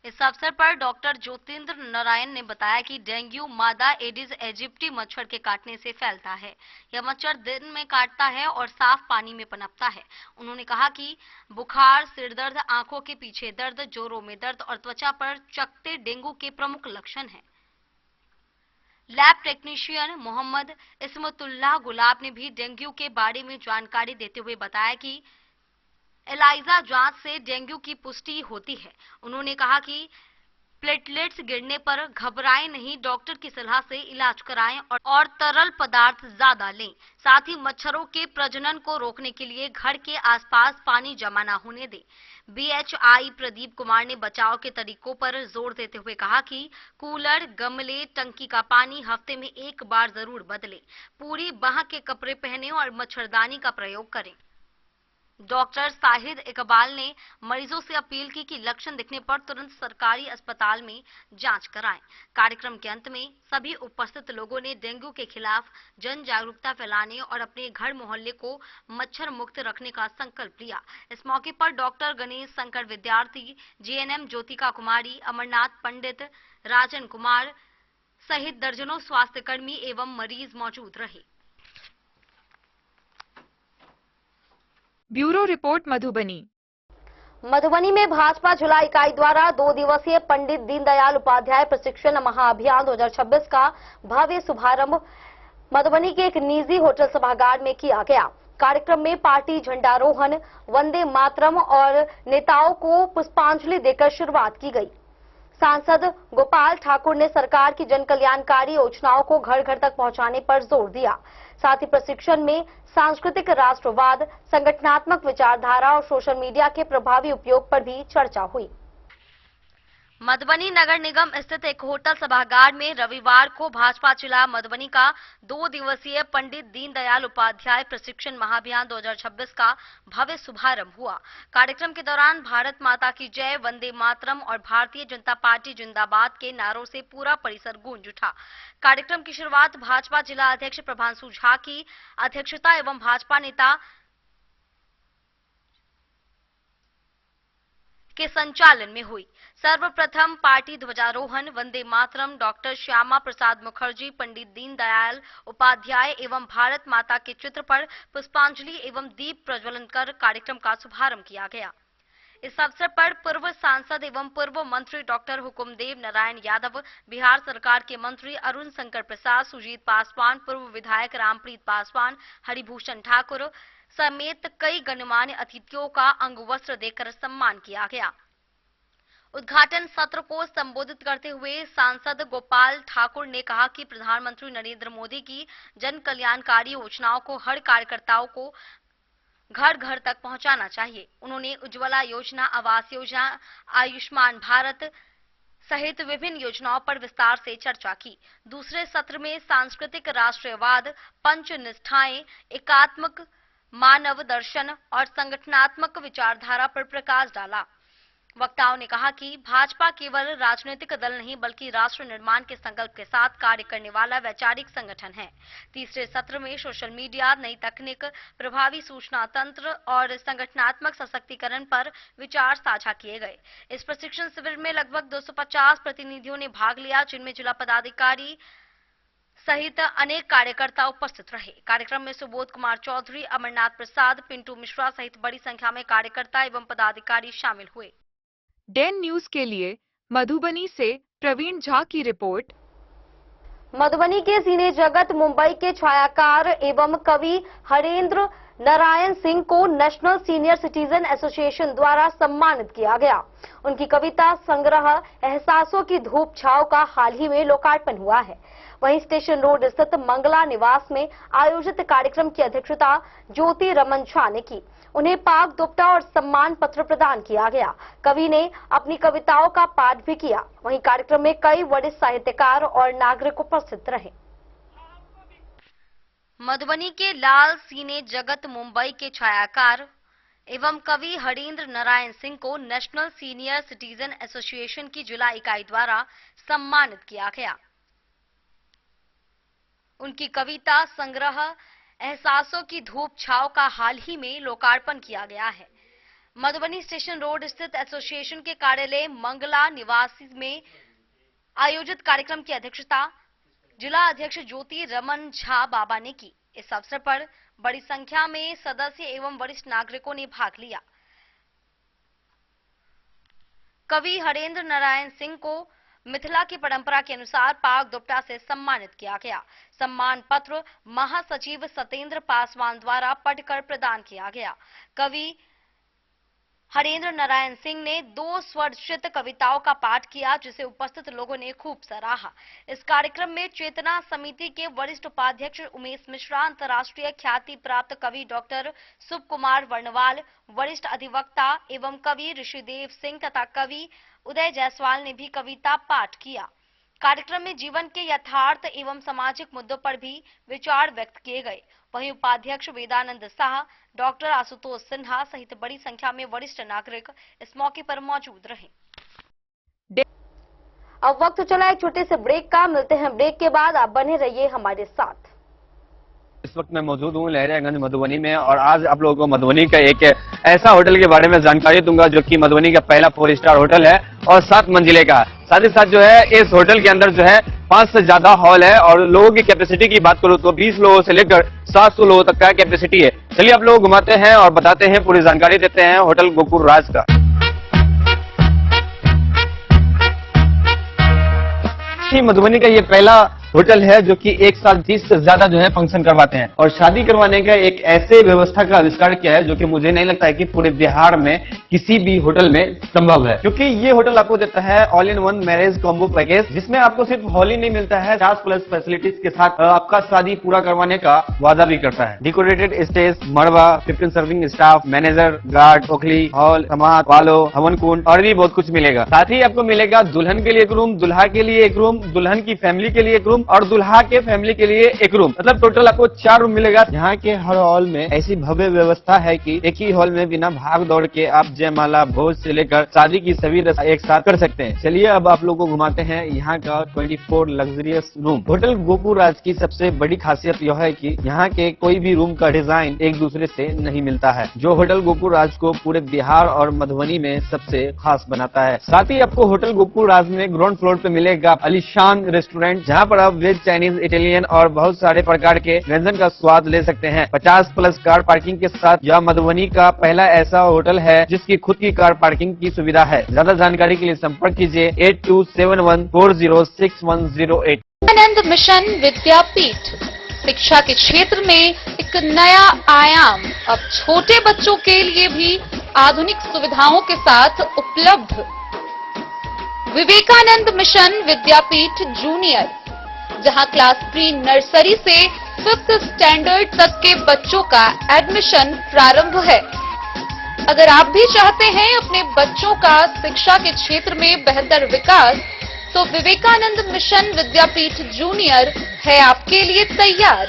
इस अवसर पर डॉक्टर ज्योतिंद्र नारायण ने बताया कि डेंगू मादा एडिस इजिप्टी मच्छर के काटने से फैलता है। यह मच्छर दिन में काटता है और साफ पानी में पनपता है। उन्होंने कहा कि बुखार, सिर दर्द, आंखों के पीछे दर्द, जोड़ों में दर्द और त्वचा पर चकत्ते डेंगू के प्रमुख लक्षण हैं। लैब टेक्नीशियन मोहम्मद इस्मतुल्लाह गुलाब ने भी डेंगू के बारे में जानकारी देते हुए बताया कि एलाइजा जांच से डेंगू की पुष्टि होती है। उन्होंने कहा कि प्लेटलेट्स गिरने पर घबराएं नहीं, डॉक्टर की सलाह से इलाज कराएं और तरल पदार्थ ज्यादा लें। साथ ही मच्छरों के प्रजनन को रोकने के लिए घर के आसपास पानी जमा न होने दें। बीएचआई प्रदीप कुमार ने बचाव के तरीकों पर जोर देते हुए कहा कि कूलर, गमले, टंकी का पानी हफ्ते में 1 बार जरूर बदलें। पूरी बाह के कपड़े पहने और मच्छरदानी का प्रयोग करें। डॉक्टर साहिद इकबाल ने मरीजों से अपील की कि लक्षण दिखने पर तुरंत सरकारी अस्पताल में जांच कराएं। कार्यक्रम के अंत में सभी उपस्थित लोगों ने डेंगू के खिलाफ जन जागरूकता फैलाने और अपने घर मोहल्ले को मच्छर मुक्त रखने का संकल्प लिया। इस मौके पर डॉक्टर गणेश शंकर विद्यार्थी, जीएनएम ज्योतिका कुमारी, अमरनाथ पंडित, राजन कुमार सहित दर्जनों स्वास्थ्यकर्मी एवं मरीज मौजूद रहे। Bureau report Madhubani. मधुबनी में भाजपा जिला इकाई द्वारा 2 दिवसीय पंडित दीनदयाल उपाध्याय प्रशिक्षण महाअभियान 2026 का भव्य शुभारंभ मधुबनी के एक निजी होटल सभागार में किया गया। कार्यक्रम में पार्टी झंडारोहण, वंदे मातरम और नेताओं को पुष्पांजलि देकर शुरुआत की गई। सांसद गोपाल ठाकुर ने सरकार की जन कल्याणकारी योजनाओं को घर घर तक पहुंचाने पर जोर दिया। साथ ही प्रशिक्षण में सांस्कृतिक राष्ट्रवाद, संगठनात्मक विचारधारा और सोशल मीडिया के प्रभावी उपयोग पर भी चर्चा हुई। मधुबनी नगर निगम स्थित एक होटल सभागार में रविवार को भाजपा जिला मधुबनी का 2 दिवसीय पंडित दीनदयाल उपाध्याय प्रशिक्षण महाअभियान 2026 का भव्य शुभारंभ हुआ। कार्यक्रम के दौरान भारत माता की जय, वंदे मातरम और भारतीय जनता पार्टी जिंदाबाद के नारों से पूरा परिसर गूंज उठा। कार्यक्रम की शुरुआत भाजपा जिला अध्यक्ष प्रभांशु झा की अध्यक्षता एवं भाजपा नेता के संचालन में हुई। सर्वप्रथम पार्टी ध्वजारोहण वंदे मातरम डॉक्टर श्यामा प्रसाद मुखर्जी, पंडित दीनदयाल उपाध्याय एवं भारत माता के चित्र पर पुष्पांजलि एवं दीप प्रज्वलन कर कार्यक्रम का शुभारंभ किया गया। इस अवसर पर पूर्व सांसद एवं पूर्व मंत्री डॉक्टर हुकुमदेव नारायण यादव, बिहार सरकार के मंत्री अरुण शंकर प्रसाद, सुजीत पासवान, पूर्व विधायक रामप्रीत पासवान, हरिभूषण ठाकुर समेत कई गणमान्य अतिथियों का अंगवस्त्र देकर सम्मान किया गया। उद्घाटन सत्र को संबोधित करते हुए सांसद गोपाल ठाकुर ने कहा कि प्रधानमंत्री नरेंद्र मोदी की जन कल्याणकारी योजनाओं को हर कार्यकर्ताओं को घर घर तक पहुंचाना चाहिए। उन्होंने उज्ज्वला योजना, आवास योजना, आयुष्मान भारत सहित विभिन्न योजनाओं पर विस्तार से चर्चा की। दूसरे सत्र में सांस्कृतिक राष्ट्रवाद, पंच निष्ठाएं, एकात्मक मानव दर्शन और संगठनात्मक विचारधारा पर प्रकाश डाला। वक्ताओं ने कहा कि भाजपा केवल राजनीतिक दल नहीं बल्कि राष्ट्र निर्माण के संकल्प के साथ कार्य करने वाला वैचारिक संगठन है। तीसरे सत्र में सोशल मीडिया, नई तकनीक, प्रभावी सूचना तंत्र और संगठनात्मक सशक्तिकरण पर विचार साझा किए गए। इस प्रशिक्षण शिविर में लगभग 250 प्रतिनिधियों ने भाग लिया, जिनमें जिला पदाधिकारी सहित अनेक कार्यकर्ता उपस्थित रहे। कार्यक्रम में सुबोध कुमार चौधरी, अमरनाथ प्रसाद, पिंटू मिश्रा सहित बड़ी संख्या में कार्यकर्ता एवं पदाधिकारी शामिल हुए। डेन न्यूज के लिए मधुबनी से प्रवीण झा की रिपोर्ट। मधुबनी के सिने जगत मुंबई के छायाकार एवं कवि हरेंद्र नारायण सिंह को नेशनल सीनियर सिटीजन एसोसिएशन द्वारा सम्मानित किया गया। उनकी कविता संग्रह एहसासों की धूप छाव का हाल ही में लोकार्पण हुआ है। वहीं स्टेशन रोड स्थित मंगला निवास में आयोजित कार्यक्रम की अध्यक्षता ज्योति रमन झा ने की। उन्हें पाक दुपट्टा और सम्मान पत्र प्रदान किया गया। कवि ने अपनी कविताओं का पाठ भी किया। वहीं कार्यक्रम में कई वरिष्ठ साहित्यकार और नागरिक उपस्थित रहे। मधुबनी के लाल सीने जगत मुंबई के छायाकार एवं कवि हरेंद्र नारायण सिंह को नेशनल सीनियर सिटीजन एसोसिएशन की जिला इकाई द्वारा सम्मानित किया गया। उनकी कविता संग्रह एहसासों की धूप छाव का हाल ही में लोकार्पण किया गया है। मधुबनी स्टेशन रोड स्थित एसोसिएशन के कार्यालय मंगला निवास में आयोजित कार्यक्रम की अध्यक्षता जिला अध्यक्ष ज्योति रमन झा बाबा ने की। इस अवसर पर बड़ी संख्या में सदस्य एवं वरिष्ठ नागरिकों ने भाग लिया। कवि हरेंद्र नारायण सिंह को मिथिला की परंपरा के अनुसार पाक दुपट्टा से सम्मानित किया गया। सम्मान पत्र महासचिव सतेंद्र पासवान द्वारा पढ़कर प्रदान किया गया। कवि हरेंद्र नारायण सिंह ने 2 स्वरचित कविताओं का पाठ किया, जिसे उपस्थित लोगों ने खूब सराहा। इस कार्यक्रम में चेतना समिति के वरिष्ठ उपाध्यक्ष उमेश मिश्रा, अंतर्राष्ट्रीय ख्याति प्राप्त कवि डॉक्टर शुभ कुमार वर्णवाल, वरिष्ठ अधिवक्ता एवं कवि ऋषिदेव सिंह तथा कवि उदय जायसवाल ने भी कविता पाठ किया। कार्यक्रम में जीवन के यथार्थ एवं सामाजिक मुद्दों पर भी विचार व्यक्त किए गए। वहीं उपाध्यक्ष वेदानंद शाह, डॉक्टर आशुतोष सिन्हा सहित बड़ी संख्या में वरिष्ठ नागरिक इस मौके पर मौजूद रहे। अब वक्त चला एक छोटे से ब्रेक का। मिलते हैं ब्रेक के बाद। आप बने रहिए हमारे साथ। इस वक्त मैं मौजूद हूँ लहरियागंज मधुबनी में और आज आप लोगों को मधुबनी का एक ऐसा होटल के बारे में जानकारी दूंगा जो कि मधुबनी का पहला 4 स्टार होटल है और 7 मंजिले का। साथ ही साथ जो है इस होटल के अंदर जो है 5 से ज्यादा हॉल है और लोगों की कैपेसिटी की बात करूँ तो 20 लोगों से लेकर 700 लोगों तक का कैपेसिटी है। चलिए आप लोग घुमाते हैं और बताते हैं, पूरी जानकारी देते हैं होटल गोकुल राज का। मधुबनी का ये पहला होटल है जो कि एक साथ 30 से ज्यादा जो है फंक्शन करवाते हैं और शादी करवाने का एक ऐसे व्यवस्था का आविष्कार किया है जो कि मुझे नहीं लगता है कि पूरे बिहार में किसी भी होटल में संभव है, क्योंकि ये होटल आपको देता है all in one marriage combo package, जिसमें आपको सिर्फ हॉल ही नहीं मिलता है, 50+ फैसिलिटीज के साथ आपका शादी पूरा करवाने का वादा भी करता है। डेकोरेटेड स्टेज, मड़वा, 15 सर्विंग स्टाफ, मैनेजर, गार्ड, ओखली, हॉल, समाज, वालो, हवन कुंड और भी बहुत कुछ मिलेगा। साथ ही आपको मिलेगा दुल्हन के लिए एक रूम, दुल्हा के लिए एक रूम, दुल्हन की फैमिली के लिए एक रूम और दुल्हा के फैमिली के लिए एक रूम, मतलब टोटल आपको 4 रूम मिलेगा। यहाँ के हर हॉल में ऐसी भव्य व्यवस्था है कि एक ही हॉल में बिना भाग दौड़ के आप जयमाला, भोज से लेकर शादी की सभी रस्म एक साथ कर सकते हैं। चलिए अब आप लोगों को घुमाते हैं यहाँ का 24 लग्जरियस रूम। होटल गोकुल राज की सबसे बड़ी खासियत यह है कि यहाँ के कोई भी रूम का डिजाइन एक दूसरे से नहीं मिलता है, जो होटल गोकुल राज को पूरे बिहार और मधुबनी में सबसे खास बनाता है। साथ ही आपको होटल गोकुल राज में ग्राउंड फ्लोर पे मिलेगा आलीशान रेस्टोरेंट, जहाँ पर आप वेज, चाइनीज, इटालियन और बहुत सारे प्रकार के व्यंजन का स्वाद ले सकते हैं। 50+ कार पार्किंग के साथ यह मधुबनी का पहला ऐसा होटल है जिसकी खुद की कार पार्किंग की सुविधा है। ज्यादा जानकारी के लिए संपर्क कीजिए 8271406108। विवेकानंद मिशन विद्यापीठ शिक्षा के क्षेत्र में एक नया आयाम अब छोटे बच्चों के लिए भी आधुनिक सुविधाओं के साथ उपलब्ध। विवेकानंद मिशन विद्यापीठ जूनियर, जहां क्लास प्री नर्सरी से 5th स्टैंडर्ड तक के बच्चों का एडमिशन प्रारंभ है। अगर आप भी चाहते हैं अपने बच्चों का शिक्षा के क्षेत्र में बेहतर विकास, तो विवेकानंद मिशन विद्यापीठ जूनियर है आपके लिए तैयार।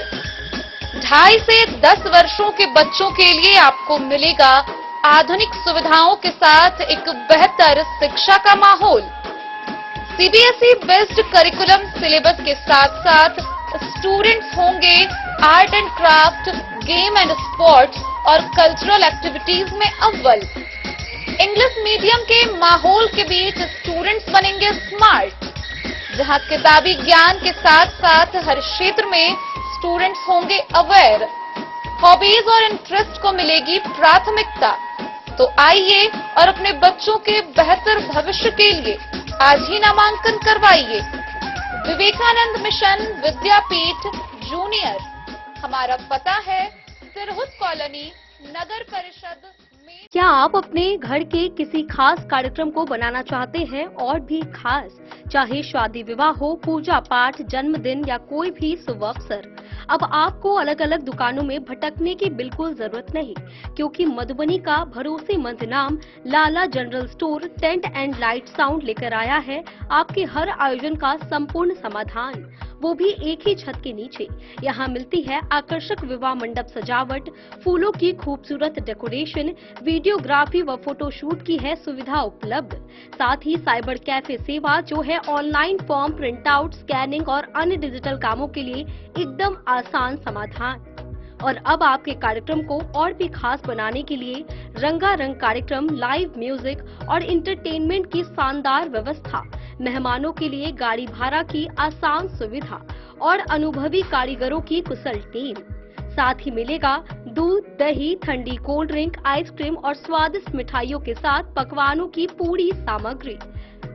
2.5 से 10 वर्षों के बच्चों के लिए आपको मिलेगा आधुनिक सुविधाओं के साथ एक बेहतर शिक्षा का माहौल। सीबीएसई बेस्ड करिकुलम सिलेबस के साथ साथ स्टूडेंट्स होंगे art and craft, game and sports और कल्चरल एक्टिविटीज में अव्वल। इंग्लिश मीडियम के माहौल के बीच स्टूडेंट्स बनेंगे स्मार्ट, जहां किताबी ज्ञान के साथ साथ हर क्षेत्र में स्टूडेंट्स होंगे अवेयर। हॉबीज और इंटरेस्ट को मिलेगी प्राथमिकता। तो आइए और अपने बच्चों के बेहतर भविष्य के लिए आज ही नामांकन करवाइए। विवेकानंद मिशन विद्यापीठ जूनियर, हमारा पता है सिरहुत कॉलोनी, नगर परिषद में। क्या आप अपने घर के किसी खास कार्यक्रम को बनाना चाहते हैं और भी खास, चाहे शादी विवाह हो, पूजा पाठ, जन्मदिन या कोई भी शुभ अवसर? अब आपको अलग अलग दुकानों में भटकने की बिल्कुल जरूरत नहीं, क्योंकि मधुबनी का भरोसेमंद नाम Lala general store tent and light sound लेकर आया है आपके हर आयोजन का संपूर्ण समाधान, वो भी एक ही छत के नीचे। यहाँ मिलती है आकर्षक विवाह मंडप सजावट, फूलों की खूबसूरत डेकोरेशन, वीडियोग्राफी व फोटोशूट की है सुविधा उपलब्ध। साथ ही साइबर कैफे सेवा, जो है online form print out, scanning और अन्य डिजिटल कामों के लिए एकदम आसान समाधान। और अब आपके कार्यक्रम को और भी खास बनाने के लिए रंगारंग कार्यक्रम, लाइव म्यूजिक और इंटरटेनमेंट की शानदार व्यवस्था, मेहमानों के लिए गाड़ी भाड़ा की आसान सुविधा और अनुभवी कारीगरों की कुशल टीम। साथ ही मिलेगा दूध, दही, ठंडी कोल्ड ड्रिंक, आइसक्रीम और स्वादिष्ट मिठाइयों के साथ पकवानों की पूरी सामग्री।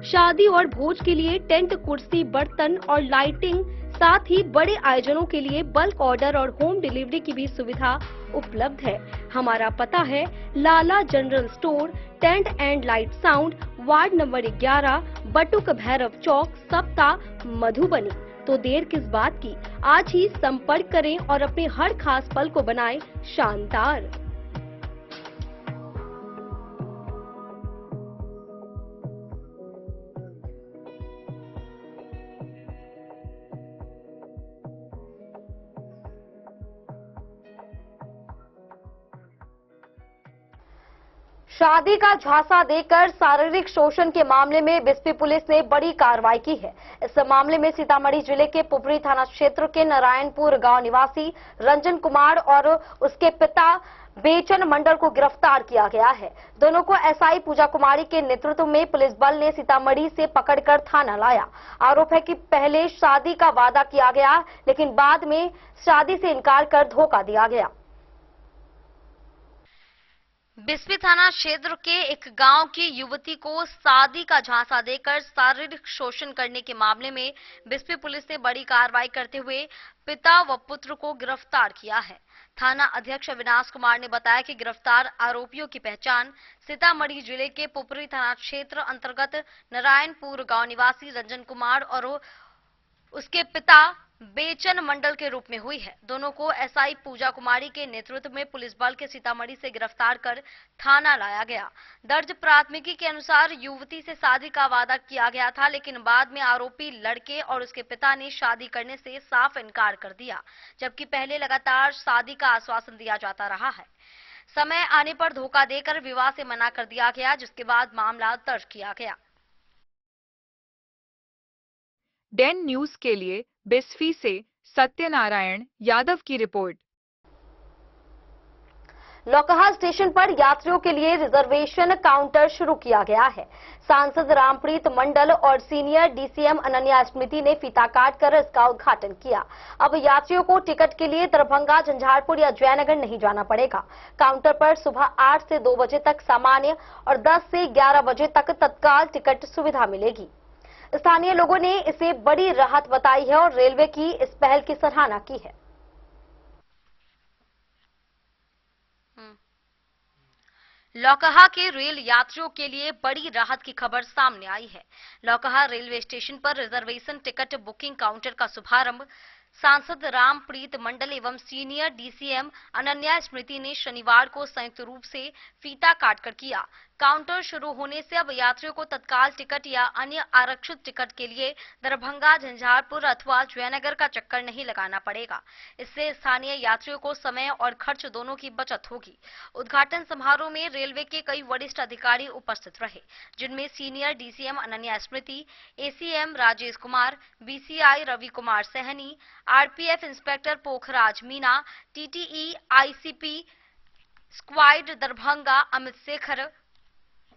शादी और भोज के लिए टेंट, कुर्सी, बर्तन और लाइटिंग, साथ ही बड़े आयोजनों के लिए बल्क ऑर्डर और होम डिलीवरी की भी सुविधा उपलब्ध है। हमारा पता है Lala general store tent and light sound, ward number 11, Batuk Bhairav Chowk, Sapta, Madhubani. तो देर किस बात की, आज ही संपर्क करें और अपने हर खास पल को बनाएं शानदार। शादी का झांसा देकर शारीरिक शोषण के मामले में बिस्फी पुलिस ने बड़ी कार्रवाई की है। इस मामले में सीतामढ़ी जिले के पुपरी थाना क्षेत्र के नारायणपुर गांव निवासी रंजन कुमार और उसके पिता बेचन मंडल को गिरफ्तार किया गया है। दोनों को एसआई पूजा कुमारी के नेतृत्व में पुलिस बल ने सीतामढ़ी से पकड़कर थाना लाया। आरोप है कि पहले शादी का वादा किया गया, लेकिन बाद में शादी से इनकार कर धोखा दिया गया। बिस्फी थाना क्षेत्र के एक गांव की युवती को शादी का झांसा देकर शारीरिक शोषण करने के मामले में बिस्फी पुलिस ने बड़ी कार्रवाई करते हुए पिता व पुत्र को गिरफ्तार किया है। थाना अध्यक्ष अविनाश कुमार ने बताया कि गिरफ्तार आरोपियों की पहचान सीतामढ़ी जिले के पुपरी थाना क्षेत्र अंतर्गत नारायणपुर गांव निवासी रंजन कुमार और उसके पिता बेचन मंडल के रूप में हुई है। दोनों को एसआई पूजा कुमारी के नेतृत्व में पुलिस बल के सीतामढ़ी से गिरफ्तार कर थाना लाया गया। दर्ज प्राथमिकी के अनुसार युवती से शादी का वादा किया गया था, लेकिन बाद में आरोपी लड़के और उसके पिता ने शादी करने से साफ इनकार कर दिया, जबकि पहले लगातार शादी का आश्वासन दिया जाता रहा है। समय आने पर धोखा देकर विवाह से मना कर दिया गया, जिसके बाद मामला दर्ज किया गया। डेन न्यूज के लिए बिस्फी से सत्यनारायण यादव की रिपोर्ट। लौकहा स्टेशन पर यात्रियों के लिए रिजर्वेशन काउंटर शुरू किया गया है। सांसद रामप्रीत मंडल और सीनियर डीसीएम अनन्या स्मृति ने फीता काटकर इसका उद्घाटन किया। अब यात्रियों को टिकट के लिए दरभंगा, झंझारपुर या जयनगर नहीं जाना पड़ेगा। काउंटर पर सुबह 8 से 2 बजे तक सामान्य और 10 से 11 बजे तक तत्काल टिकट सुविधा मिलेगी। स्थानीय लोगों ने इसे बड़ी राहत बताई है और रेलवे की इस पहल की सराहना की है। लौकहा के रेल यात्रियों के लिए बड़ी राहत की खबर सामने आई है। लौकहा रेलवे स्टेशन पर रिजर्वेशन टिकट बुकिंग काउंटर का शुभारंभ सांसद रामप्रीत मंडल एवं सीनियर डीसीएम अनन्या स्मृति ने शनिवार को संयुक्त रूप से फीता काटकर किया। काउंटर शुरू होने से अब यात्रियों को तत्काल टिकट या अन्य आरक्षित टिकट के लिए दरभंगा, झंझारपुर अथवा जयनगर का चक्कर नहीं लगाना पड़ेगा। इससे स्थानीय यात्रियों को समय और खर्च दोनों की बचत होगी। उद्घाटन समारोह में रेलवे के कई वरिष्ठ अधिकारी उपस्थित रहे, जिनमें senior DCM Ananya Smriti, ACM Rajesh Kumar, BCI Ravi Kumar Sahni, RPF inspector Pokhraj Meena, TTE ICP squad Darbhanga Amit Shekhar,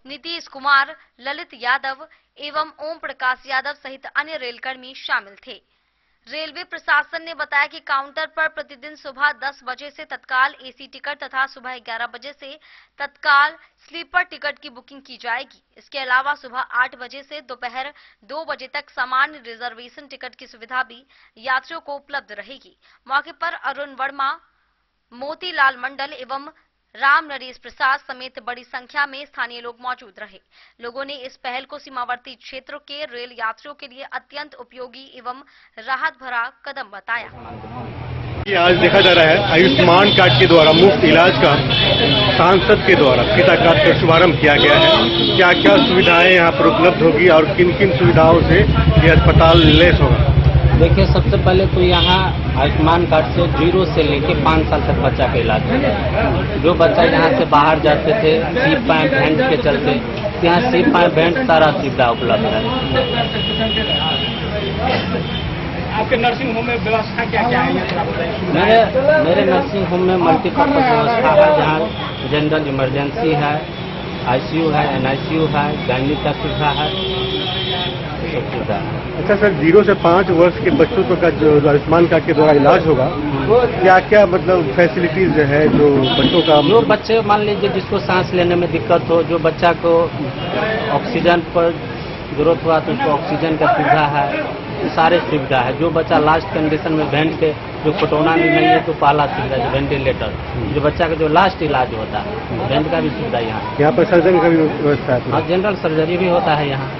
Nitish Kumar, Lalit Yadav एवं ओम प्रकाश यादव सहित अन्य रेलकर्मी शामिल थे। रेलवे प्रशासन ने बताया कि काउंटर पर प्रतिदिन सुबह 10 बजे से तत्काल एसी टिकट तथा सुबह 11 बजे से तत्काल स्लीपर टिकट की बुकिंग की जाएगी। इसके अलावा सुबह 8 बजे से दोपहर 2 बजे तक सामान्य रिजर्वेशन टिकट की सुविधा भी यात्रियों को उपलब्ध रहेगी। मौके पर अरुण वर्मा, मोतीलाल मंडल एवं राम नरेश प्रसाद समेत बड़ी संख्या में स्थानीय लोग मौजूद रहे। लोगों ने इस पहल को सीमावर्ती क्षेत्रों के रेल यात्रियों के लिए अत्यंत उपयोगी एवं राहत भरा कदम बताया। आज देखा जा रहा है आयुष्मान कार्ड के द्वारा मुफ्त इलाज का सांसद के द्वारा फीता काट कर शुभारंभ किया गया है। क्या क्या सुविधाएं यहाँ पर उपलब्ध होगी और किन किन सुविधाओं से ये अस्पताल लैस होगा? देखिए, सबसे पहले तो यहाँ आयुष्मान कार्ड से 0 से लेके 5 साल तक बच्चा का इलाज होता है। जो बच्चा यहाँ से बाहर जाते थे सीप पाइप बैंड के चलते, यहाँ सीप पाइप बैंड सारा सुविधा उपलब्ध है। आपके नर्सिंग होम में व्यवस्था क्या क्या है? मेरे नर्सिंग होम में मल्टीपर्पज व्यवस्था है, जहाँ जनरल इमरजेंसी है, आईसीयू है, एनआईसीयू है, गायनी का सुविधा है, सब सुविधा है। अच्छा सर, 0 से 5 वर्ष के बच्चों का जो आयुष्मान कार्ड के द्वारा इलाज होगा, क्या क्या मतलब फैसिलिटीज है जो बच्चों का? जो बच्चे मान लीजिए जिसको सांस लेने में दिक्कत हो, जो बच्चा को ऑक्सीजन पर जरूरत हुआ तो उसको ऑक्सीजन का सुविधा है, सारे सुविधा है। जो बच्चा लास्ट कंडीशन में वेंट के जो फटोना भी नहीं है तो पहला सुविधा है वेंटिलेटर, जो बच्चा का जो लास्ट इलाज होता है वेंट का भी सुविधा यहाँ पर सर्जरी का भी व्यवस्था है? हाँ, जनरल सर्जरी भी होता है यहाँ।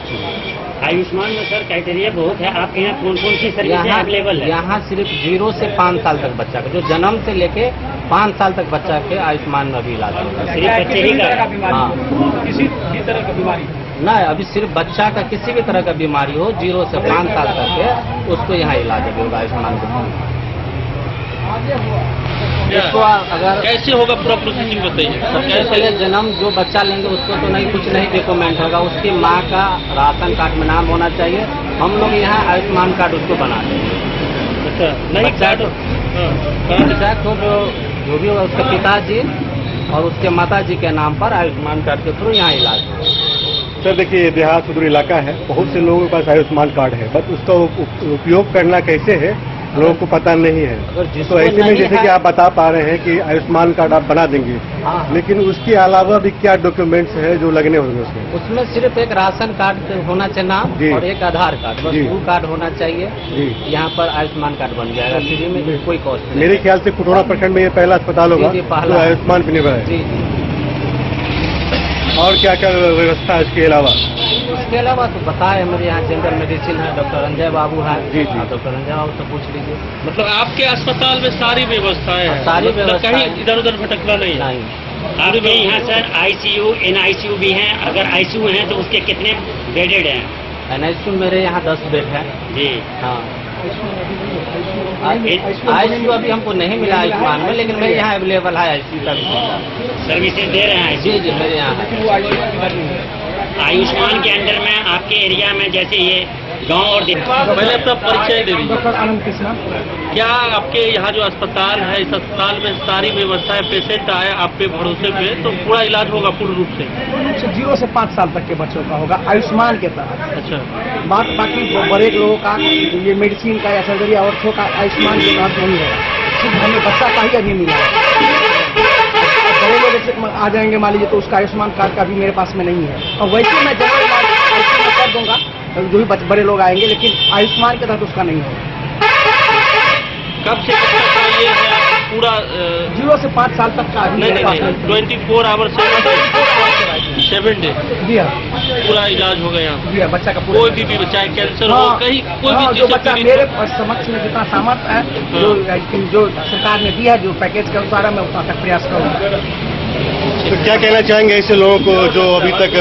आयुष्मान में सर क्राइटेरिया बहुत है, आपके यहाँ कौन कौन सी सर्विस अवेलेबल है? यहाँ सिर्फ 0 से 5 साल तक बच्चा का, जो जन्म से लेके 5 साल तक बच्चा के आयुष्मान में भी इलाज होगा। सिर्फ बच्चे ही का? हाँ, किसी भी तरह की बीमारी नहीं, अभी सिर्फ बच्चा का किसी भी तरह का बीमारी हो 0 से 5 साल तक है, उसको यहाँ इलाज होगा आयुष्मान को। इसको अगर कैसे होगा पूरा प्रोसेसिंग बताइए। सबसे पहले जन्म जो बच्चा लेंगे उसको तो नहीं कुछ नहीं डॉक्यूमेंट होगा, उसकी माँ का राशन कार्ड में नाम होना चाहिए। हम लोग यहाँ आयुष्मान कार्ड उसको बना देंगे। अच्छा, नहीं बच्चा को जो भी होगा उसके पिताजी और उसके माताजी के नाम पर आयुष्मान कार्ड के थ्रू यहाँ इलाज होगा। सर देखिए, ये देहात सुदूर इलाका है, बहुत से लोगों के पास आयुष्मान कार्ड है, बट उसका उपयोग करना कैसे है लोगों को पता नहीं है। तो ऐसे में जैसे कि आप बता पा रहे हैं कि आयुष्मान कार्ड आप बना देंगे, लेकिन उसके अलावा भी क्या डॉक्यूमेंट्स है जो लगने होंगे उसमें? उसमें सिर्फ एक राशन कार्ड होना चाहिए नाम और एक आधार कार्ड, बस वो कार्ड होना चाहिए। यहाँ पर आयुष्मान कार्ड बन जाएगा फ्री में, कोई कॉस्ट नहीं। मेरे ख्याल से कुटोरा प्रखंड में ये पहला अस्पताल होगा तो आयुष्मान भी नहीं बना है। और क्या क्या व्यवस्था है इसके अलावा? इसके अलावा तो बताए हमारे यहाँ जनरल मेडिसिन है, डॉक्टर अंजय बाबू है। जी। डॉक्टर अंजय बाबू से पूछ लीजिए। मतलब आपके अस्पताल में सारी व्यवस्थाएं हैं, सारी मतलब व्यवस्थाएं कहीं इधर उधर भटकना नहीं है। नहीं, आपके यहाँ सर आईसीयू NICU भी हैं, अगर ICU हैं तो उसके कितने बेडेड हैं? NICU मेरे यहाँ 10 बेड है जी हाँ। ICU अभी हमको नहीं मिला आयुष्मान में, लेकिन मेरे यहाँ अवेलेबल है ICU का भी सर्विसेज दे रहे हैं। जी मेरे यहाँ है। आयुष्मान के अंडर में आपके एरिया में जैसे ये गांव और पहले अपना परिचय दे दीजिए। डॉक्टर आनंद कृष्णा। क्या आपके यहाँ जो अस्पताल है, इस अस्पताल में सारी व्यवस्थाएं, पेशेंट आए आपके भरोसे पे तो पूरा इलाज होगा पूर्ण रूप से? 0 से 5 साल तक के बच्चों का होगा आयुष्मान के तहत। अच्छा। बाकी बड़े लोगों का ये मेडिसिन का या सर्जरी और का आयुष्मान के तहत नहीं होगा, सिर्फ हमें बच्चा का ही अभी मिला है। बड़े लोग जैसे आ जाएंगे मान लीजिए तो उसका आयुष्मान कार्ड का भी मेरे पास में नहीं है, और वैसे मैं जनरल इलाज कर दूंगा जो भी बड़े लोग आएंगे, लेकिन आयुष्मान के तहत उसका नहीं होगा। कब से कब तक ये है पूरा 0 से 5 साल तक का? नहीं 24 आवर 7 डे जी हाँ, पूरा इलाज होगा यहाँ जी हाँ। बच्चा का कोई भी चाहे कैंसर हो, कहीं कोई भी जो बच्चा मेरे समक्ष में जितना सामर्थ्य है, जो सरकार ने दिया, जो पैकेज के अनुसार मैं उतना तक प्रयास करूँगा। तो क्या कहना चाहेंगे ऐसे लोगों को जो अभी तक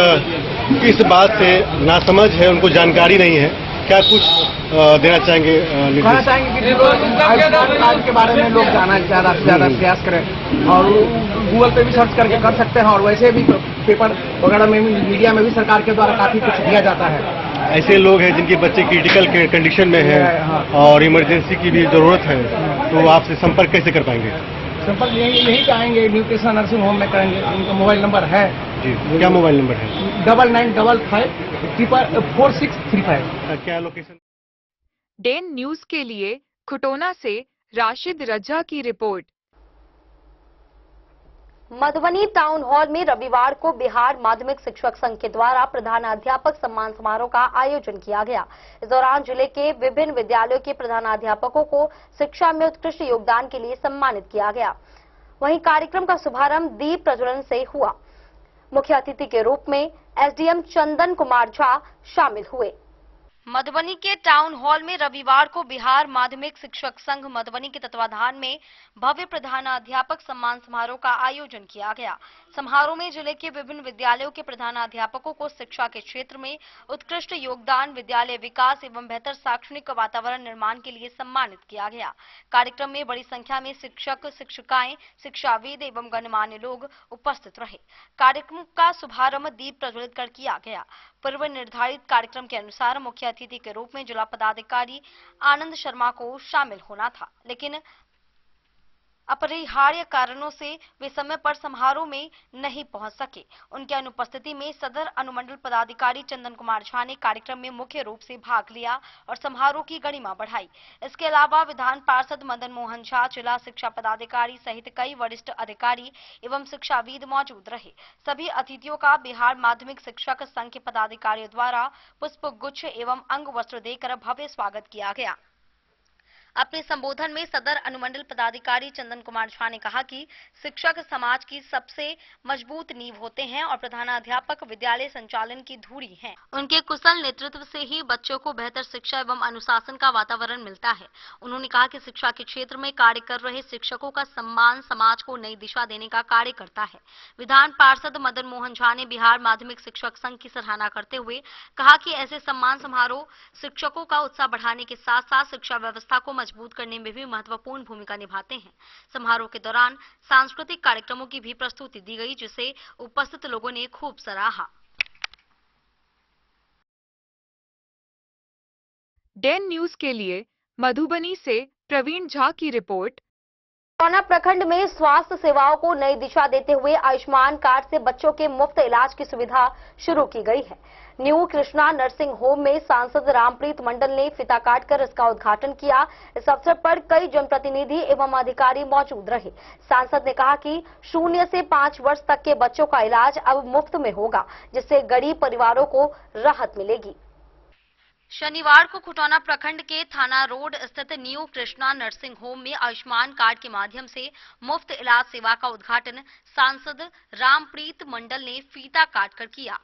इस बात से नासमझ है, उनको जानकारी नहीं है, क्या कुछ देना चाहेंगे? कहना चाहेंगे कि आयुष्मान कार्ड के बारे में लोग जाना ज़्यादा से ज़्यादा प्रयास करें, और गूगल पे भी सर्च करके कर सकते हैं, और वैसे भी पेपर वगैरह में भी, मीडिया में भी सरकार के द्वारा काफ़ी कुछ दिया जाता है। ऐसे लोग हैं जिनके बच्चे क्रिटिकल कंडीशन में हैं और इमरजेंसी की भी जरूरत है, तो आपसे संपर्क कैसे कर पाएंगे? संपर्क यही चाहेंगे, न्यू कृष्णा नर्सिंग होम में करेंगे। उनका मोबाइल नंबर है जी, क्या मोबाइल नंबर है? 9955 4635। क्या लोकेशन? डेन न्यूज के लिए खुटोना से राशिद रजा की रिपोर्ट। मधुबनी टाउन हॉल में रविवार को बिहार माध्यमिक शिक्षक संघ के द्वारा प्रधानाध्यापक सम्मान समारोह का आयोजन किया गया। इस दौरान जिले के विभिन्न विद्यालयों के प्रधानाध्यापकों को शिक्षा में उत्कृष्ट योगदान के लिए सम्मानित किया गया। वहीं कार्यक्रम का शुभारंभ दीप प्रज्वलन से हुआ। मुख्य अतिथि के रूप में SDM चंदन कुमार झा शामिल हुए। मधुबनी के टाउन हॉल में रविवार को बिहार माध्यमिक शिक्षक संघ मधुबनी के तत्वाधान में भव्य प्रधानाध्यापक सम्मान समारोह का आयोजन किया गया। समारोह में जिले के विभिन्न विद्यालयों के प्रधानाध्यापकों को शिक्षा के क्षेत्र में उत्कृष्ट योगदान, विद्यालय विकास एवं बेहतर शैक्षणिक वातावरण निर्माण के लिए सम्मानित किया गया। कार्यक्रम में बड़ी संख्या में शिक्षक, शिक्षिकाएं, शिक्षाविद एवं गणमान्य लोग उपस्थित रहे। कार्यक्रम का शुभारंभ दीप प्रज्वलित कर किया गया। पूर्व निर्धारित कार्यक्रम के अनुसार मुख्य अतिथि के रूप में जिला पदाधिकारी आनंद शर्मा को शामिल होना था, लेकिन अपरिहार्य कारणों से वे समय पर समारोह में नहीं पहुंच सके। उनके अनुपस्थिति में सदर अनुमंडल पदाधिकारी चंदन कुमार झा ने कार्यक्रम में मुख्य रूप से भाग लिया और समारोह की गरिमा बढ़ाई। इसके अलावा विधान पार्षद मदन मोहन झा, जिला शिक्षा पदाधिकारी सहित कई वरिष्ठ अधिकारी एवं शिक्षाविद मौजूद रहे। सभी अतिथियों का बिहार माध्यमिक शिक्षक संघ के पदाधिकारियों द्वारा पुष्प गुच्छ एवं अंग वस्त्र देकर भव्य स्वागत किया गया। अपने संबोधन में सदर अनुमंडल पदाधिकारी चंदन कुमार झा ने कहा कि शिक्षक समाज की सबसे मजबूत नींव होते हैं और प्रधानाध्यापक विद्यालय संचालन की धुरी हैं। उनके कुशल नेतृत्व से ही बच्चों को बेहतर शिक्षा एवं अनुशासन का वातावरण मिलता है। उन्होंने कहा कि शिक्षा के क्षेत्र में कार्य कर रहे शिक्षकों का सम्मान समाज को नई दिशा देने का कार्य करता है। विधान पार्षद मदन मोहन झा ने बिहार माध्यमिक शिक्षक संघ की सराहना करते हुए कहा कि ऐसे सम्मान समारोह शिक्षकों का उत्साह बढ़ाने के साथ साथ शिक्षा व्यवस्था को मजबूत करने में भी महत्वपूर्ण भूमिका निभाते हैं। समारोह के दौरान सांस्कृतिक कार्यक्रमों की भी प्रस्तुति दी गई, जिसे उपस्थित लोगों ने खूब सराहा। डेन न्यूज के लिए मधुबनी से प्रवीण झा की रिपोर्ट। खुटौना प्रखंड में स्वास्थ्य सेवाओं को नई दिशा देते हुए आयुष्मान कार्ड से बच्चों के मुफ्त इलाज की सुविधा शुरू की गई है। न्यू कृष्णा नर्सिंग होम में सांसद रामप्रीत मंडल ने फीता काटकर इसका उद्घाटन किया। इस अवसर पर कई जनप्रतिनिधि एवं अधिकारी मौजूद रहे। सांसद ने कहा कि 0 से 5 वर्ष तक के बच्चों का इलाज अब मुफ्त में होगा, जिससे गरीब परिवारों को राहत मिलेगी। शनिवार को खुटौना प्रखंड के थाना रोड स्थित न्यू कृष्णा नर्सिंग होम में आयुष्मान कार्ड के माध्यम से मुफ्त इलाज सेवा का उद्घाटन सांसद रामप्रीत मंडल ने फीता काटकर किया।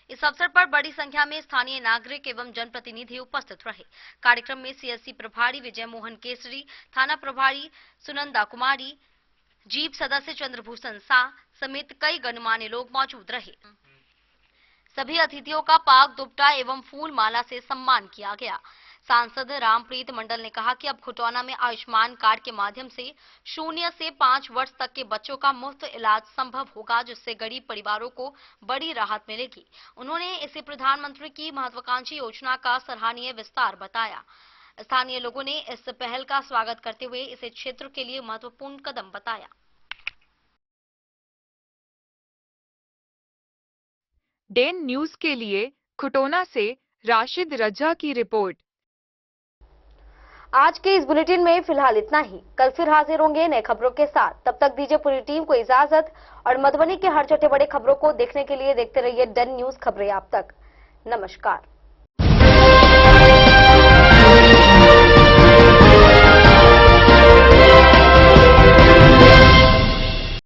इस अवसर पर बड़ी संख्या में स्थानीय नागरिक एवं जनप्रतिनिधि उपस्थित रहे। कार्यक्रम में सीएससी प्रभारी विजय मोहन केसरी, थाना प्रभारी सुनंदा कुमारी, जीप सदस्य चंद्रभूषण शाह समेत कई गणमान्य लोग मौजूद रहे। सभी अतिथियों का पाग दुपट्टा एवं फूल माला से सम्मान किया गया। सांसद रामप्रीत मंडल ने कहा कि अब खुटौना में आयुष्मान कार्ड के माध्यम से 0 से 5 वर्ष तक के बच्चों का मुफ्त इलाज संभव होगा, जिससे गरीब परिवारों को बड़ी राहत मिलेगी। उन्होंने इसे प्रधानमंत्री की महत्वाकांक्षी योजना का सराहनीय विस्तार बताया। स्थानीय लोगों ने इस पहल का स्वागत करते हुए इसे क्षेत्र के लिए महत्वपूर्ण कदम बताया। डेन न्यूज के लिए खुटौना से राशिद रजा की रिपोर्ट। आज के इस बुलेटिन में फिलहाल इतना ही। कल फिर हाजिर होंगे नए खबरों के साथ। तब तक दीजिए पूरी टीम को इजाजत और मधुबनी के हर छोटे बड़े खबरों को देखने के लिए देखते रहिए डेन न्यूज खबरें आप तक। नमस्कार।